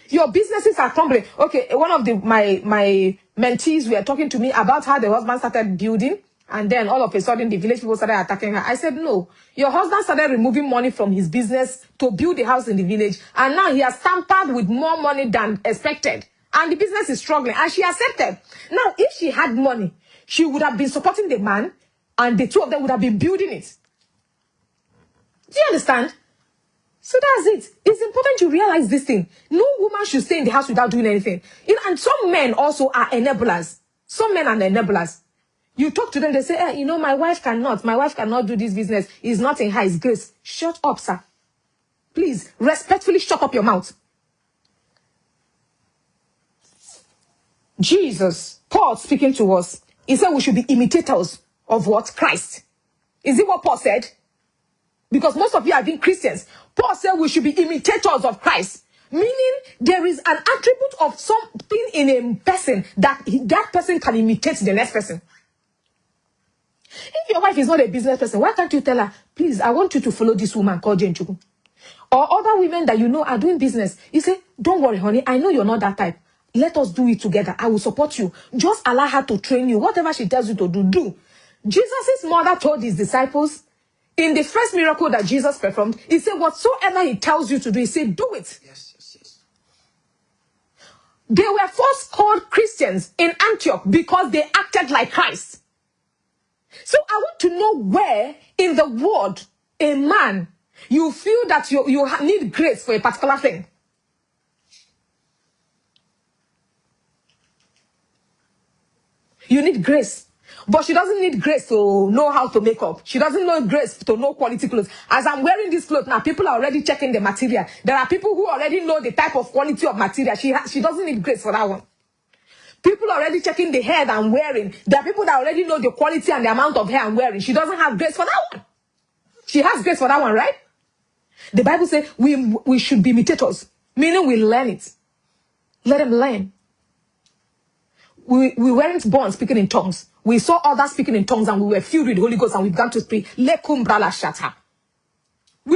Your businesses are crumbling. Okay, one of my mentees were talking to me about how the husband started building, and then all of a sudden the village people started attacking her. I said, no, your husband started removing money from his business to build the house in the village, and now he has tampered with more money than expected, and the business is struggling, and she accepted. Now, if she had money, she would have been supporting the man, and the two of them would have been building it. Do you understand? So that's it. It's important to realize this thing. No woman should stay in the house without doing anything. And some men also are enablers. Some men are enablers. You talk to them, they say, my wife cannot do this business. It's not in her, it's grace. Shut up, sir. Please, respectfully shut up your mouth. Jesus, Paul speaking to us, he said we should be imitators of what? Christ. Is it what Paul said? Because most of you have been Christians. Paul said we should be imitators of Christ. Meaning there is an attribute of something in a person that person can imitate the next person. If your wife is not a business person, why can't you tell her, please, I want you to follow this woman called Jane Chukwu? Or other women that you know are doing business. You say, don't worry, honey, I know you're not that type. Let us do it together. I will support you. Just allow her to train you. Whatever she tells you to do, do. Jesus' mother told his disciples, in the first miracle that Jesus performed, he said, whatsoever he tells you to do, he said, do it. Yes. They were first called Christians in Antioch because they acted like Christ. So I want to know where in the world, a man, you feel that you need grace for a particular thing. You need grace. But she doesn't need grace to know how to make up. She doesn't know grace to know quality clothes. As I'm wearing this clothes now, people are already checking the material. There are people who already know the type of quality of material. She doesn't need grace for that one. People are already checking the hair that I'm wearing. There are people that already know the quality and the amount of hair I'm wearing. She doesn't have grace for that one. She has grace for that one, right? The Bible says we should be imitators. Meaning we learn it. Let them learn. We weren't born speaking in tongues. We saw others speaking in tongues and we were filled with the Holy Ghost and we began to speak. We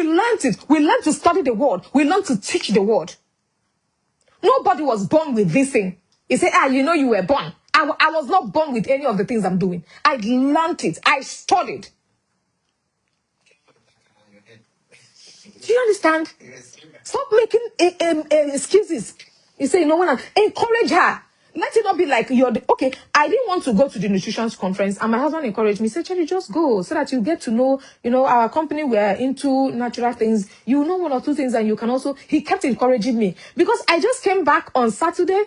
learned it. We learned to study the word. We learned to teach the word. Nobody was born with this thing. You say, you were born. I was not born with any of the things I'm doing. I learned it. I studied. Do you understand? Stop making excuses. You say, when I encourage her. Let it not be like okay, I didn't want to go to the nutrition conference and my husband encouraged me. He said, Cherry, just go so that you get to know, our company, we're into natural things. You know one or two things and you can also, he kept encouraging me because I just came back on Saturday,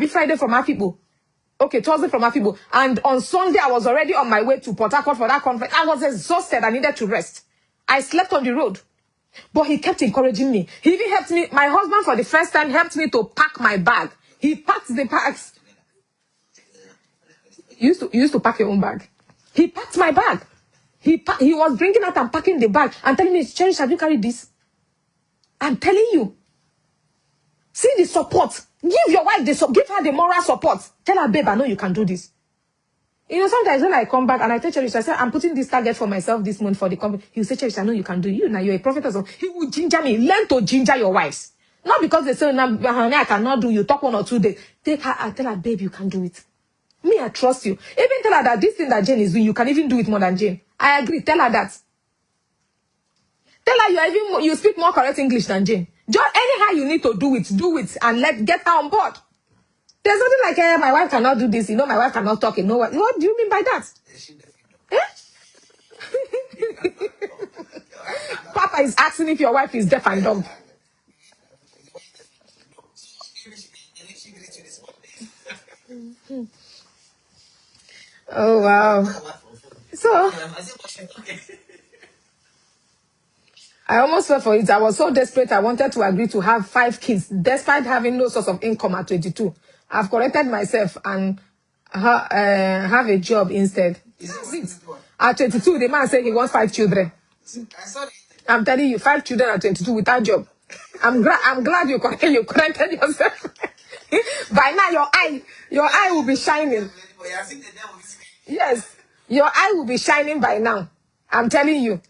Friday from Afibo. Okay, Thursday from Afibo. And on Sunday, I was already on my way to Port Harcourt for that conference. I was exhausted. I needed to rest. I slept on the road. But he kept encouraging me. He even helped me. My husband, for the first time, helped me to pack my bag. He packed the bags. You used to pack your own bag. He packed my bag. He was bringing out and packing the bag and telling me, Cherish, have you carried this? I'm telling you. See the support. Give your wife give her the moral support. Tell her, babe, I know you can do this. Sometimes when I come back and I tell Cherish, I say, I'm putting this target for myself this month for the company. He'll say, Cherish, I know you can do it. Now you're a prophet or something. He will ginger me. Learn to ginger your wives. Not because they say, "Nah, honey, I cannot do." You talk 1 or 2 days. Take her and tell her, "Babe, you can do it. Me, I trust you." Even tell her that this thing that Jane is doing, you can even do it more than Jane. I agree. Tell her that. Tell her you speak more correct English than Jane. Just anyhow you need to do it, and get her on board. There's nothing like, my wife cannot do this. My wife cannot talk. What do you mean by that? Eh? Papa is asking if your wife is deaf and dumb. Oh, wow. So, I almost fell for it. I was so desperate. I wanted to agree to have 5 kids, despite having no source of income at 22. I've corrected myself and have a job instead. At 22, the man said he wants 5 children. I'm telling you, 5 children at 22 without job. I'm glad you corrected yourself. By now, your eye will be shining. Yes, your eye will be shining by now. I'm telling you.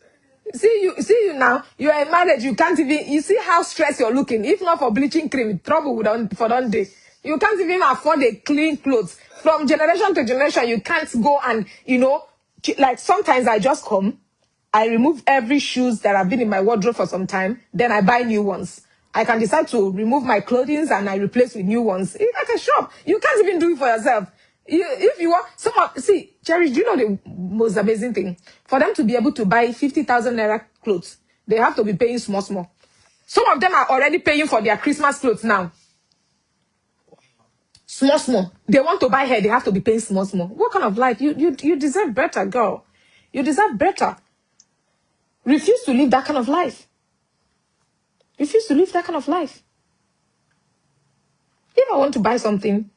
See you now. You are in marriage. You can't even. You see how stressed you're looking. If not for bleaching cream, trouble for one day. You can't even afford a clean clothes. From generation to generation, you can't go and like sometimes I just come, I remove every shoes that have been in my wardrobe for some time, then I buy new ones. I can decide to remove my clothing and I replace with new ones. It's like a shop. You can't even do it for yourself. If you want, see, Cherish, do you know the most amazing thing? For them to be able to buy 50,000 naira clothes, they have to be paying small. Some of them are already paying for their Christmas clothes now. Small. They want to buy hair, they have to be paying small. What kind of life? You deserve better, girl. You deserve better. Refuse to live that kind of life. Refuse to live that kind of life. If I want to buy something,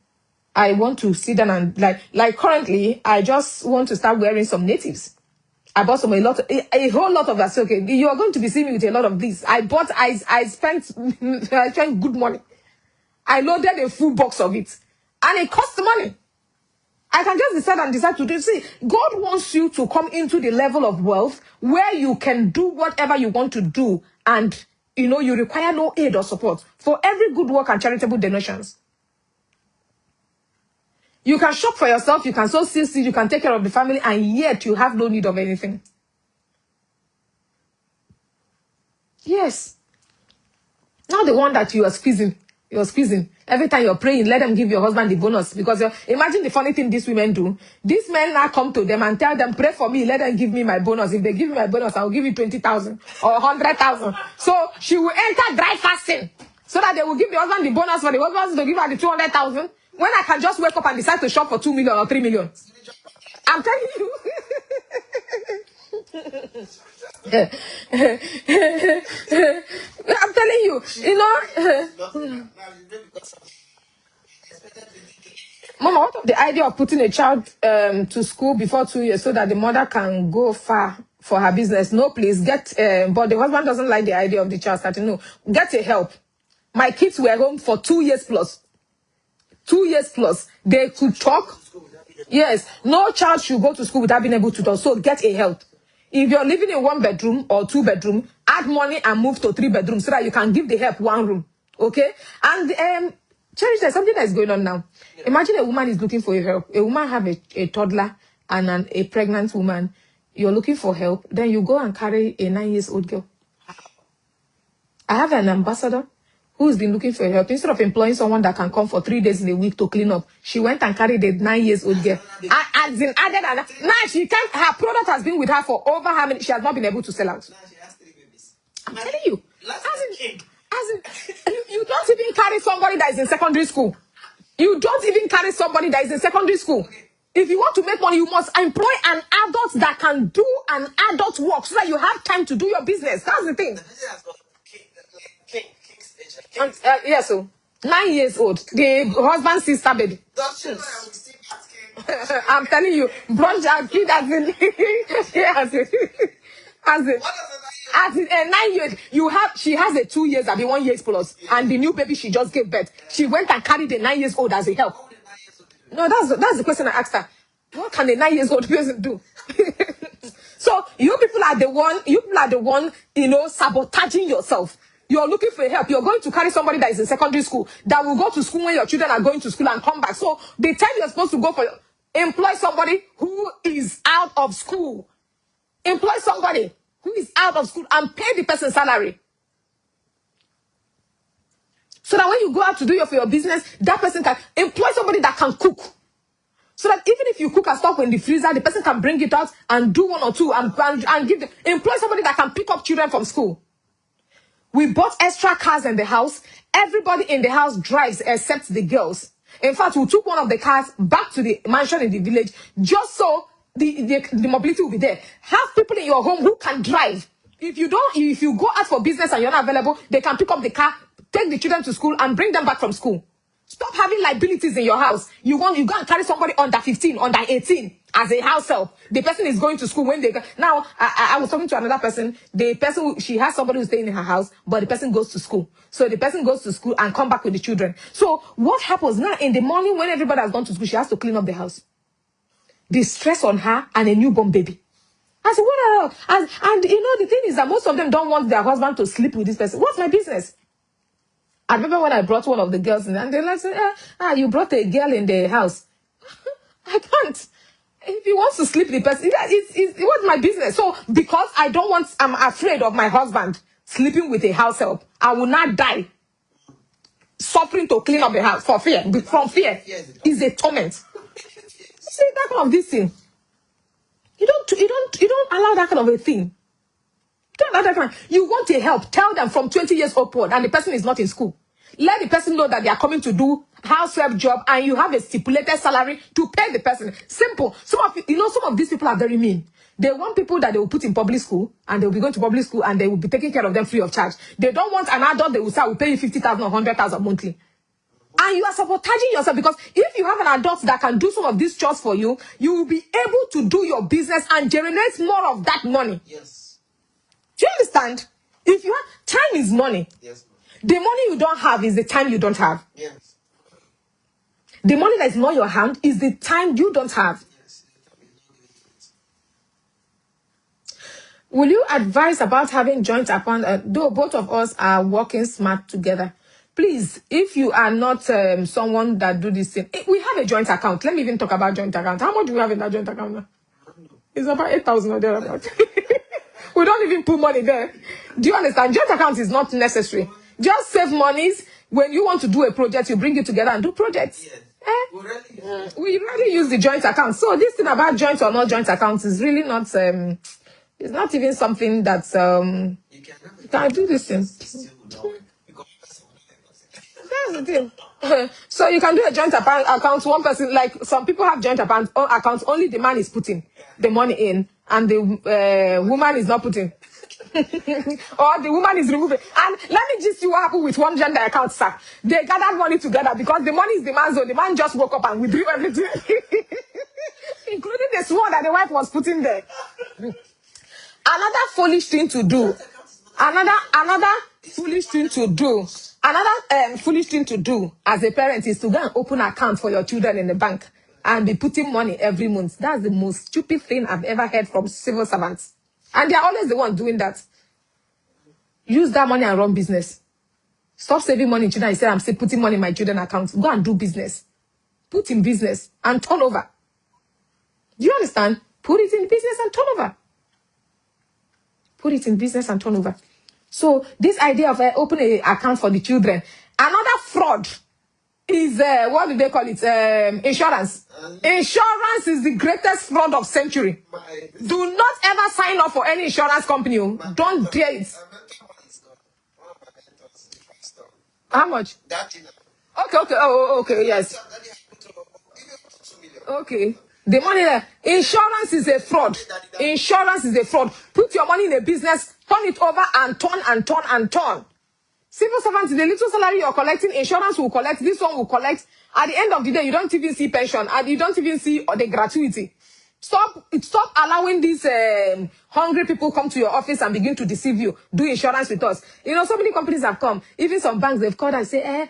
I want to sit down and like currently, I just want to start wearing some natives. I bought a whole lot of that. Okay, you are going to be seeing me with a lot of these. I spent good money. I loaded a full box of it. And it costs money. I can just decide to do. See, God wants you to come into the level of wealth where you can do whatever you want to do. And, you require no aid or support for every good work and charitable donations. You can shop for yourself, you can sow seeds, you can take care of the family, and yet you have no need of anything. Yes. Not the one that you are squeezing. You're squeezing. Every time you're praying, let them give your husband the bonus. Because imagine the funny thing these women do. These men now come to them and tell them, pray for me, let them give me my bonus. If they give me my bonus, I'll give you 20,000 or 100,000. So she will enter dry fasting. So that they will give the husband the bonus for the husband to give her the 200,000. When I can just wake up and decide to shop for 2 million or 3 million. I'm telling you. I'm telling you, Mama, what of the idea of putting a child to school before 2 years so that the mother can go far for her business? No, please but the husband doesn't like the idea of the child starting. No, get a help. My kids were home for 2 years plus. 2 years plus. They could talk. Yes, no child should go to school without being able to talk. So get a help. If you're living in 1 bedroom or 2 bedroom, add money and move to 3 bedrooms so that you can give the help 1 room. Okay? And Cherish, there's something that's going on now. Yeah. Imagine a woman is looking for help. A woman have a toddler and a pregnant woman. You're looking for help. Then you go and carry a 9-year-old girl. I have an ambassador who's been looking for help. Instead of employing someone that can come for 3 days in a week to clean up, she went and carried a 9-year-old girl. Now she can't. Her product has been with her for over how many? She has not been able to sell out. She has 3 babies. I'm telling you. You don't even carry somebody that is in secondary school. You don't even carry somebody that is in secondary school. Okay. If you want to make money, you must employ an adult that can do an adult work so that you have time to do your business. That's the thing. Yes, so 9 years old. The husband's sister baby. I'm telling you, brunch and kid as in 9 years, she has a 2 years, 1 year plus, and the new baby she just gave birth. She went and carried the 9 years old as a help. No, that's the question I asked her. What can a 9 years old person do? So you people are the one, sabotaging yourself. You're looking for help. You're going to carry somebody that is in secondary school that will go to school when your children are going to school and come back. So the time you're supposed to go for employ somebody who is out of school. Employ somebody who is out of school and pay the person salary. So that when you go out to do for your business, that person can employ somebody that can cook. So that even if you cook and stuff in the freezer, the person can bring it out and do one or two and give them. Employ somebody that can pick up children from school. We bought extra cars in the house. Everybody in the house drives except the girls. In fact, we took one of the cars back to the mansion in the village just so the mobility will be there. Have people in your home who can drive. If you go out for business and you're not available, they can pick up the car, take the children to school and bring them back from school. Stop having liabilities in your house. You go and carry somebody under 15, under 18 as a house help. The person is going to school when they go. Now, I was talking to another person. The person, she has somebody who's staying in her house, but the person goes to school. So the person goes to school and come back with the children. So what happens now in the morning when everybody has gone to school, she has to clean up the house. The stress on her and a newborn baby. I said, what the hell? And you know, the thing is that most of them don't want their husband to sleep with this person. What's my business? I remember when I brought one of the girls in, and they're like, you brought a girl in the house. I can't. If he wants to sleep with the person, it was my business. So because I'm afraid of my husband sleeping with a house help, I will not die suffering to clean up the house for fear. From fear is a torment. See that kind of this thing. You don't allow that kind of a thing. You want a help, tell them from 20 years upward, and the person is not in school. Let the person know that they are coming to do house help job, and you have a stipulated salary to pay the person. Simple. Some of these people are very mean. They want people that they will put in public school, and they will be going to public school, and they will be taking care of them free of charge. They don't want an adult they will say, I will pay you 50,000 or 100,000 monthly. And you are sabotaging yourself, because if you have an adult that can do some of these chores for you, you will be able to do your business and generate more of that money. Yes. Do you understand? If you have time is money. Yes. The money you don't have is the time you don't have. Yes. The money that is not your hand is the time you don't have. Yes. Will you advise about having joint account? Though both of us are working smart together, please, if you are not someone that do this thing, we have a joint account. Let me even talk about joint account. How much do we have in that joint account now? It's about 8,000 or thereabout. We don't even put money there. Do you understand? Joint account is not necessary. Just save monies. When you want to do a project, you bring it together and do projects. Yes. We really use the joint account. So this thing about joint or not joint accounts is really not. It's not even something that's. You can do this thing. That's the thing. So you can do a joint account. One person, like some people have joint accounts. Only the man is putting the money in, and the woman is not putting. Or the woman is removing. And let me just see what happened with one gender account, sir. They gathered money together because the money is the man's own. The man just woke up and withdrew everything, including the swan that the wife was putting there. Another foolish thing to do. Another foolish thing to do. Another foolish thing to do as a parent is to go and open an account for your children in the bank and be putting money every month. That's the most stupid thing I've ever heard from civil servants. And they're always the ones doing that. Use that money and run business. Stop saving money in children. I said, I'm still putting money in my children's accounts. Go and do business. Put in business and turn over. Do you understand? Put it in business and turn over. Put it in business and turn over. So this idea of opening an account for the children. Another fraud is, what do they call it? Insurance. Insurance is the greatest fraud of century. Do not ever sign up for any insurance company. Don't dare it. How much? Okay. Okay, yes. Okay. The money there. Insurance is a fraud. Insurance is a fraud. Put your money in a business, turn it over and turn. Civil servants, the little salary you're collecting, insurance will collect, this one will collect. At the end of the day, you don't even see pension, and you don't even see the gratuity. Stop allowing these hungry people come to your office and begin to deceive you. Do insurance with us. You know, so many companies have come. Even some banks, they've called and say,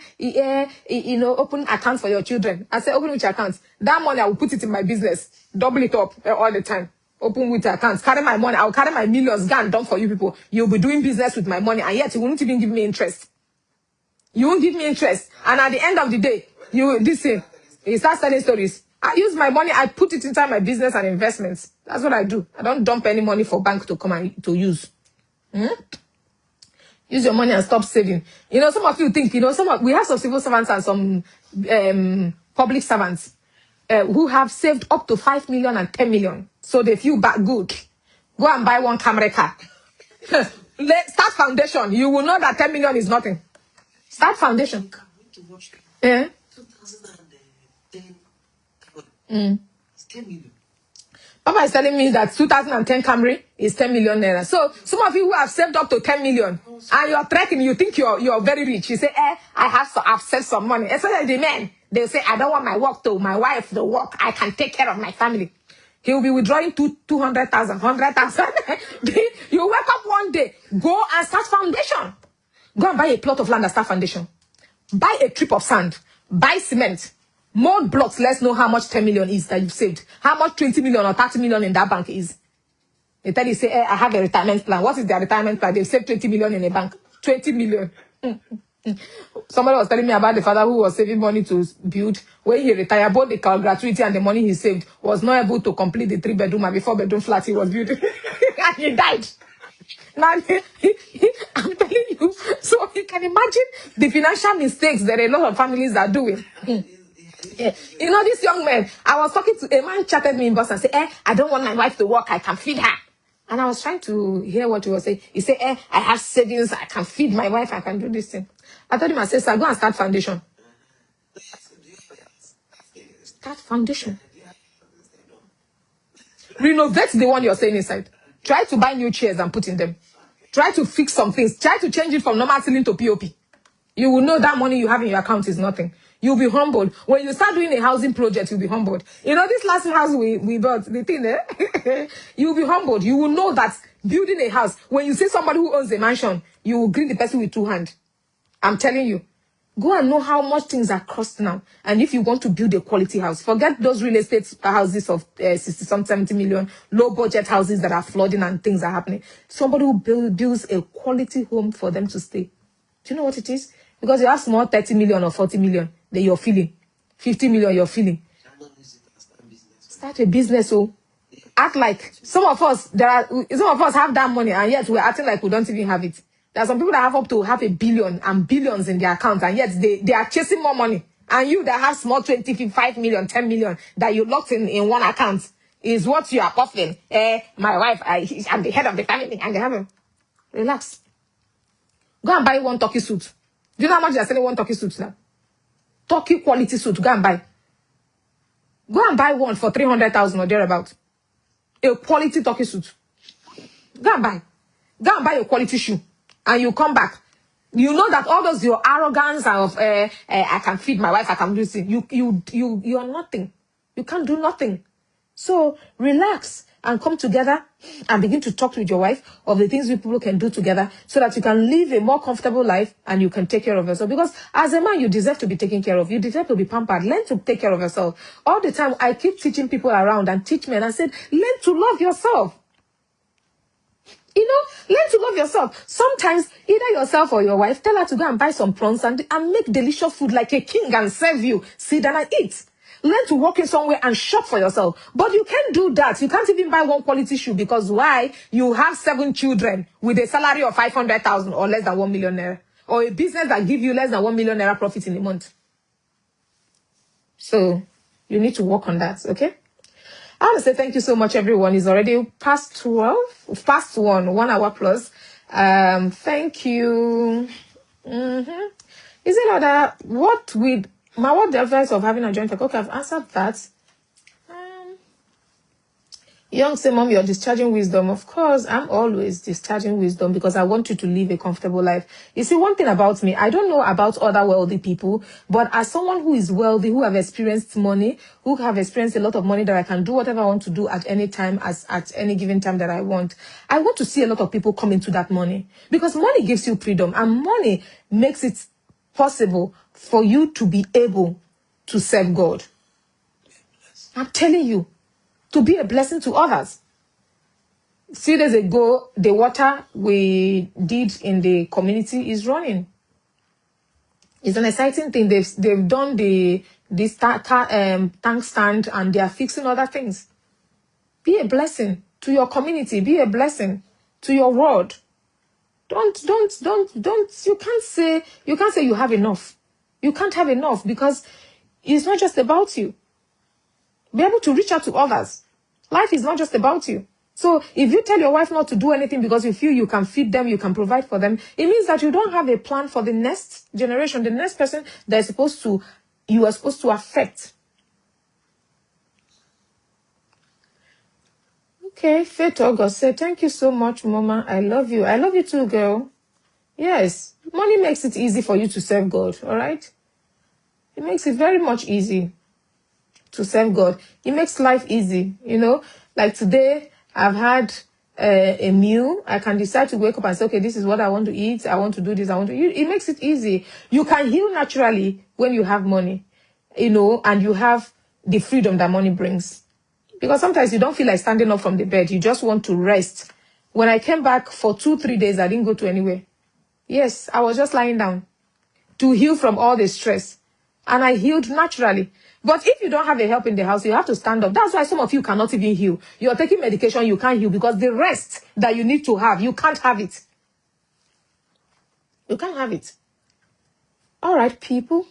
open accounts for your children. I say, open which accounts? That money, I will put it in my business. Double it up all the time. open with accounts, carry my money. I'll carry my millions, go and dump for you people. You'll be doing business with my money, and yet you won't even give me interest. You won't give me interest. And at the end of the day, you start telling stories. I use my money, I put it inside my business and investments. That's what I do. I don't dump any money for bank to come and to use. Use your money and stop saving. Some of you think, we have some civil servants and some public servants who have saved up to 5 million and 10 million. So they feel good. Go and buy one camera car. Start foundation. You will know that 10 million is nothing. Start foundation. Yeah. 2010. 10 million. Papa is telling me that 2010 Camry is 10 million naira. So some of you who have saved up to 10 million and you're trekking, you think you're very rich. You say, I've saved some money. Especially the men, they'll say, I don't want my wife to work. I can take care of my family. He will be withdrawing 200,000, 100,000. You wake up one day, go and start foundation. Go and buy a plot of land and start foundation. Buy a trip of sand. Buy cement. More blocks. Let's know how much 10 million is that you've saved. How much 20 million or 30 million in that bank is. They tell you, say, I have a retirement plan. What is their retirement plan? They've saved 20 million in a bank. 20 million. Somebody was telling me about the father who was saving money to build. When he retired, both the gratuity and the money he saved was not able to complete the 3-bedroom and 4-bedroom flat he was building. And he died. Now, I'm telling you. So you can imagine the financial mistakes that a lot of families are doing. Yeah. This young man, I was talking to a man, chatted me in Boston and said, I don't want my wife to work, I can feed her. And I was trying to hear what he was saying. He said, I have savings, I can feed my wife, I can do this thing. I told him, I said, sir, go and start foundation. Start foundation. Renovate the one you're saying inside. Try to buy new chairs and put in them. Try to fix some things. Try to change it from normal ceiling to POP. You will know that money you have in your account is nothing. You'll be humbled. When you start doing a housing project, you'll be humbled. This last house we built, the thing there, you'll be humbled. You will know that building a house, when you see somebody who owns a mansion, you will greet the person with 2 hands. I'm telling you. Go and know how much things are cost now. And if you want to build a quality house, forget those real estate houses of 60-some, 70 million, low budget houses that are flooding and things are happening. Somebody who builds a quality home for them to stay. Do you know what it is? Because you have small 30 million or 40 million that you're feeling. 50 million you're feeling. Start a business, act like some of us have that money and yet we're acting like we don't even have it. There are some people that have up to half a billion and billions in their accounts, and yet they are chasing more money. And you that have small 25 million, 10 million that you locked in one account is what you are puffing. My wife, I'm the head of the family, and they have relax. Go and buy one turkey suit. Do you know how much they're selling one turkey suit now? Turkey quality suit. Go and buy. Go and buy one for 300,000 or thereabout. A quality turkey suit. Go and buy. Go and buy a quality shoe. And you come back. You know that all those your arrogance of I can feed my wife, I can do this. You are nothing. You can't do nothing. So relax and come together and begin to talk with your wife of the things we people can do together so that you can live a more comfortable life and you can take care of yourself. Because as a man, you deserve to be taken care of. You deserve to be pampered. Learn to take care of yourself. All the time, I keep teaching people around and teach men. I said, learn to love yourself. Learn to love yourself. Sometimes, either yourself or your wife, tell her to go and buy some prawns and make delicious food like a king and serve you. Sit down and eat. Learn to walk in somewhere and shop for yourself. But you can't do that. You can't even buy one quality shoe because why? You have 7 children with a salary of 500,000 or less than 1 million naira. Or a business that gives you less than 1 million naira profit in a month. So, you need to work on that, okay? I want to say thank you so much, everyone. It's already past 1 hour plus. Thank you. Is it other what the advice of having a joint account? Okay, I've answered that. Young say, Mom, you're discharging wisdom. Of course, I'm always discharging wisdom because I want you to live a comfortable life. You see, one thing about me, I don't know about other wealthy people, but as someone who is wealthy, who have experienced money, who have experienced a lot of money that I can do whatever I want to do at any time, at any given time that I want to see a lot of people come into that money because money gives you freedom and money makes it possible for you to be able to serve God. I'm telling you. To be a blessing to others. 3 days ago, the water we did in the community is running. It's an exciting thing. They've done this tank stand, and they are fixing other things. Be a blessing to your community. Be a blessing to your world. Don't. You can't say you have enough. You can't have enough, because it's not just about you. Be able to reach out to others. Life is not just about you. So if you tell your wife not to do anything because you feel you can feed them, you can provide for them, it means that you don't have a plan for the next generation, the next person that you are supposed to affect. Okay, Faith August said, thank you so much, Mama. I love you. I love you too, girl. Yes, money makes it easy for you to serve God, all right? It makes it very much easy to serve God. It makes life easy, Like today, I've had a meal. I can decide to wake up and say, okay, this is what I want to eat. I want to do this. It makes it easy. You can heal naturally when you have money, and you have the freedom that money brings. Because sometimes you don't feel like standing up from the bed. You just want to rest. When I came back for 2-3 days, I didn't go to anywhere. Yes, I was just lying down to heal from all the stress. And I healed naturally. But if you don't have a help in the house, you have to stand up. That's why some of you cannot even heal. You're taking medication, you can't heal, because the rest that you need to have, you can't have it. You can't have it. All right, people.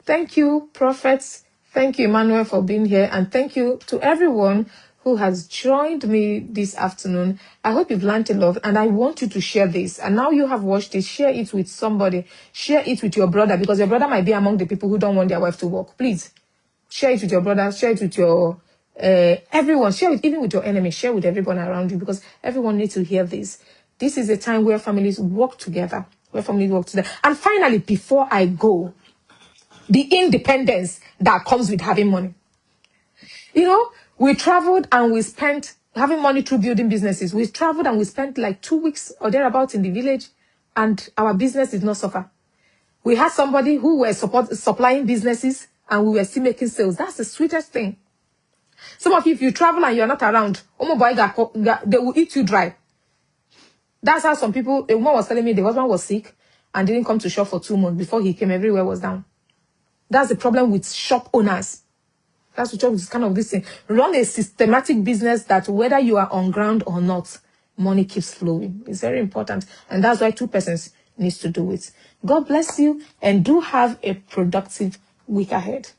Thank you, prophets. Thank you, Emmanuel, for being here. And thank you to everyone who has joined me this afternoon. I hope you've learned a lot, and I want you to share this. And now you have watched it, share it with somebody. Share it with your brother, because your brother might be among the people who don't want their wife to work. Please, share it with your brother, share it with your everyone. Share it even with your enemy. Share with everyone around you, because everyone needs to hear this. This is a time where families work together. And finally, before I go, the independence that comes with having money. We traveled and we spent having money through building businesses. We traveled and we spent like 2 weeks or thereabouts in the village, and our business did not suffer. We had somebody who were supplying businesses, and we were still making sales. That's the sweetest thing. Some of you, if you travel and you're not around, they will eat you dry. That's how some people, a woman was telling me the husband was sick and didn't come to shop for 2 months. Before he came, everywhere was down. That's the problem with shop owners. That's the job, kind of this thing. Run a systematic business that whether you are on ground or not, money keeps flowing. It's very important. And that's why 2 persons needs to do it. God bless you, and do have a productive week ahead.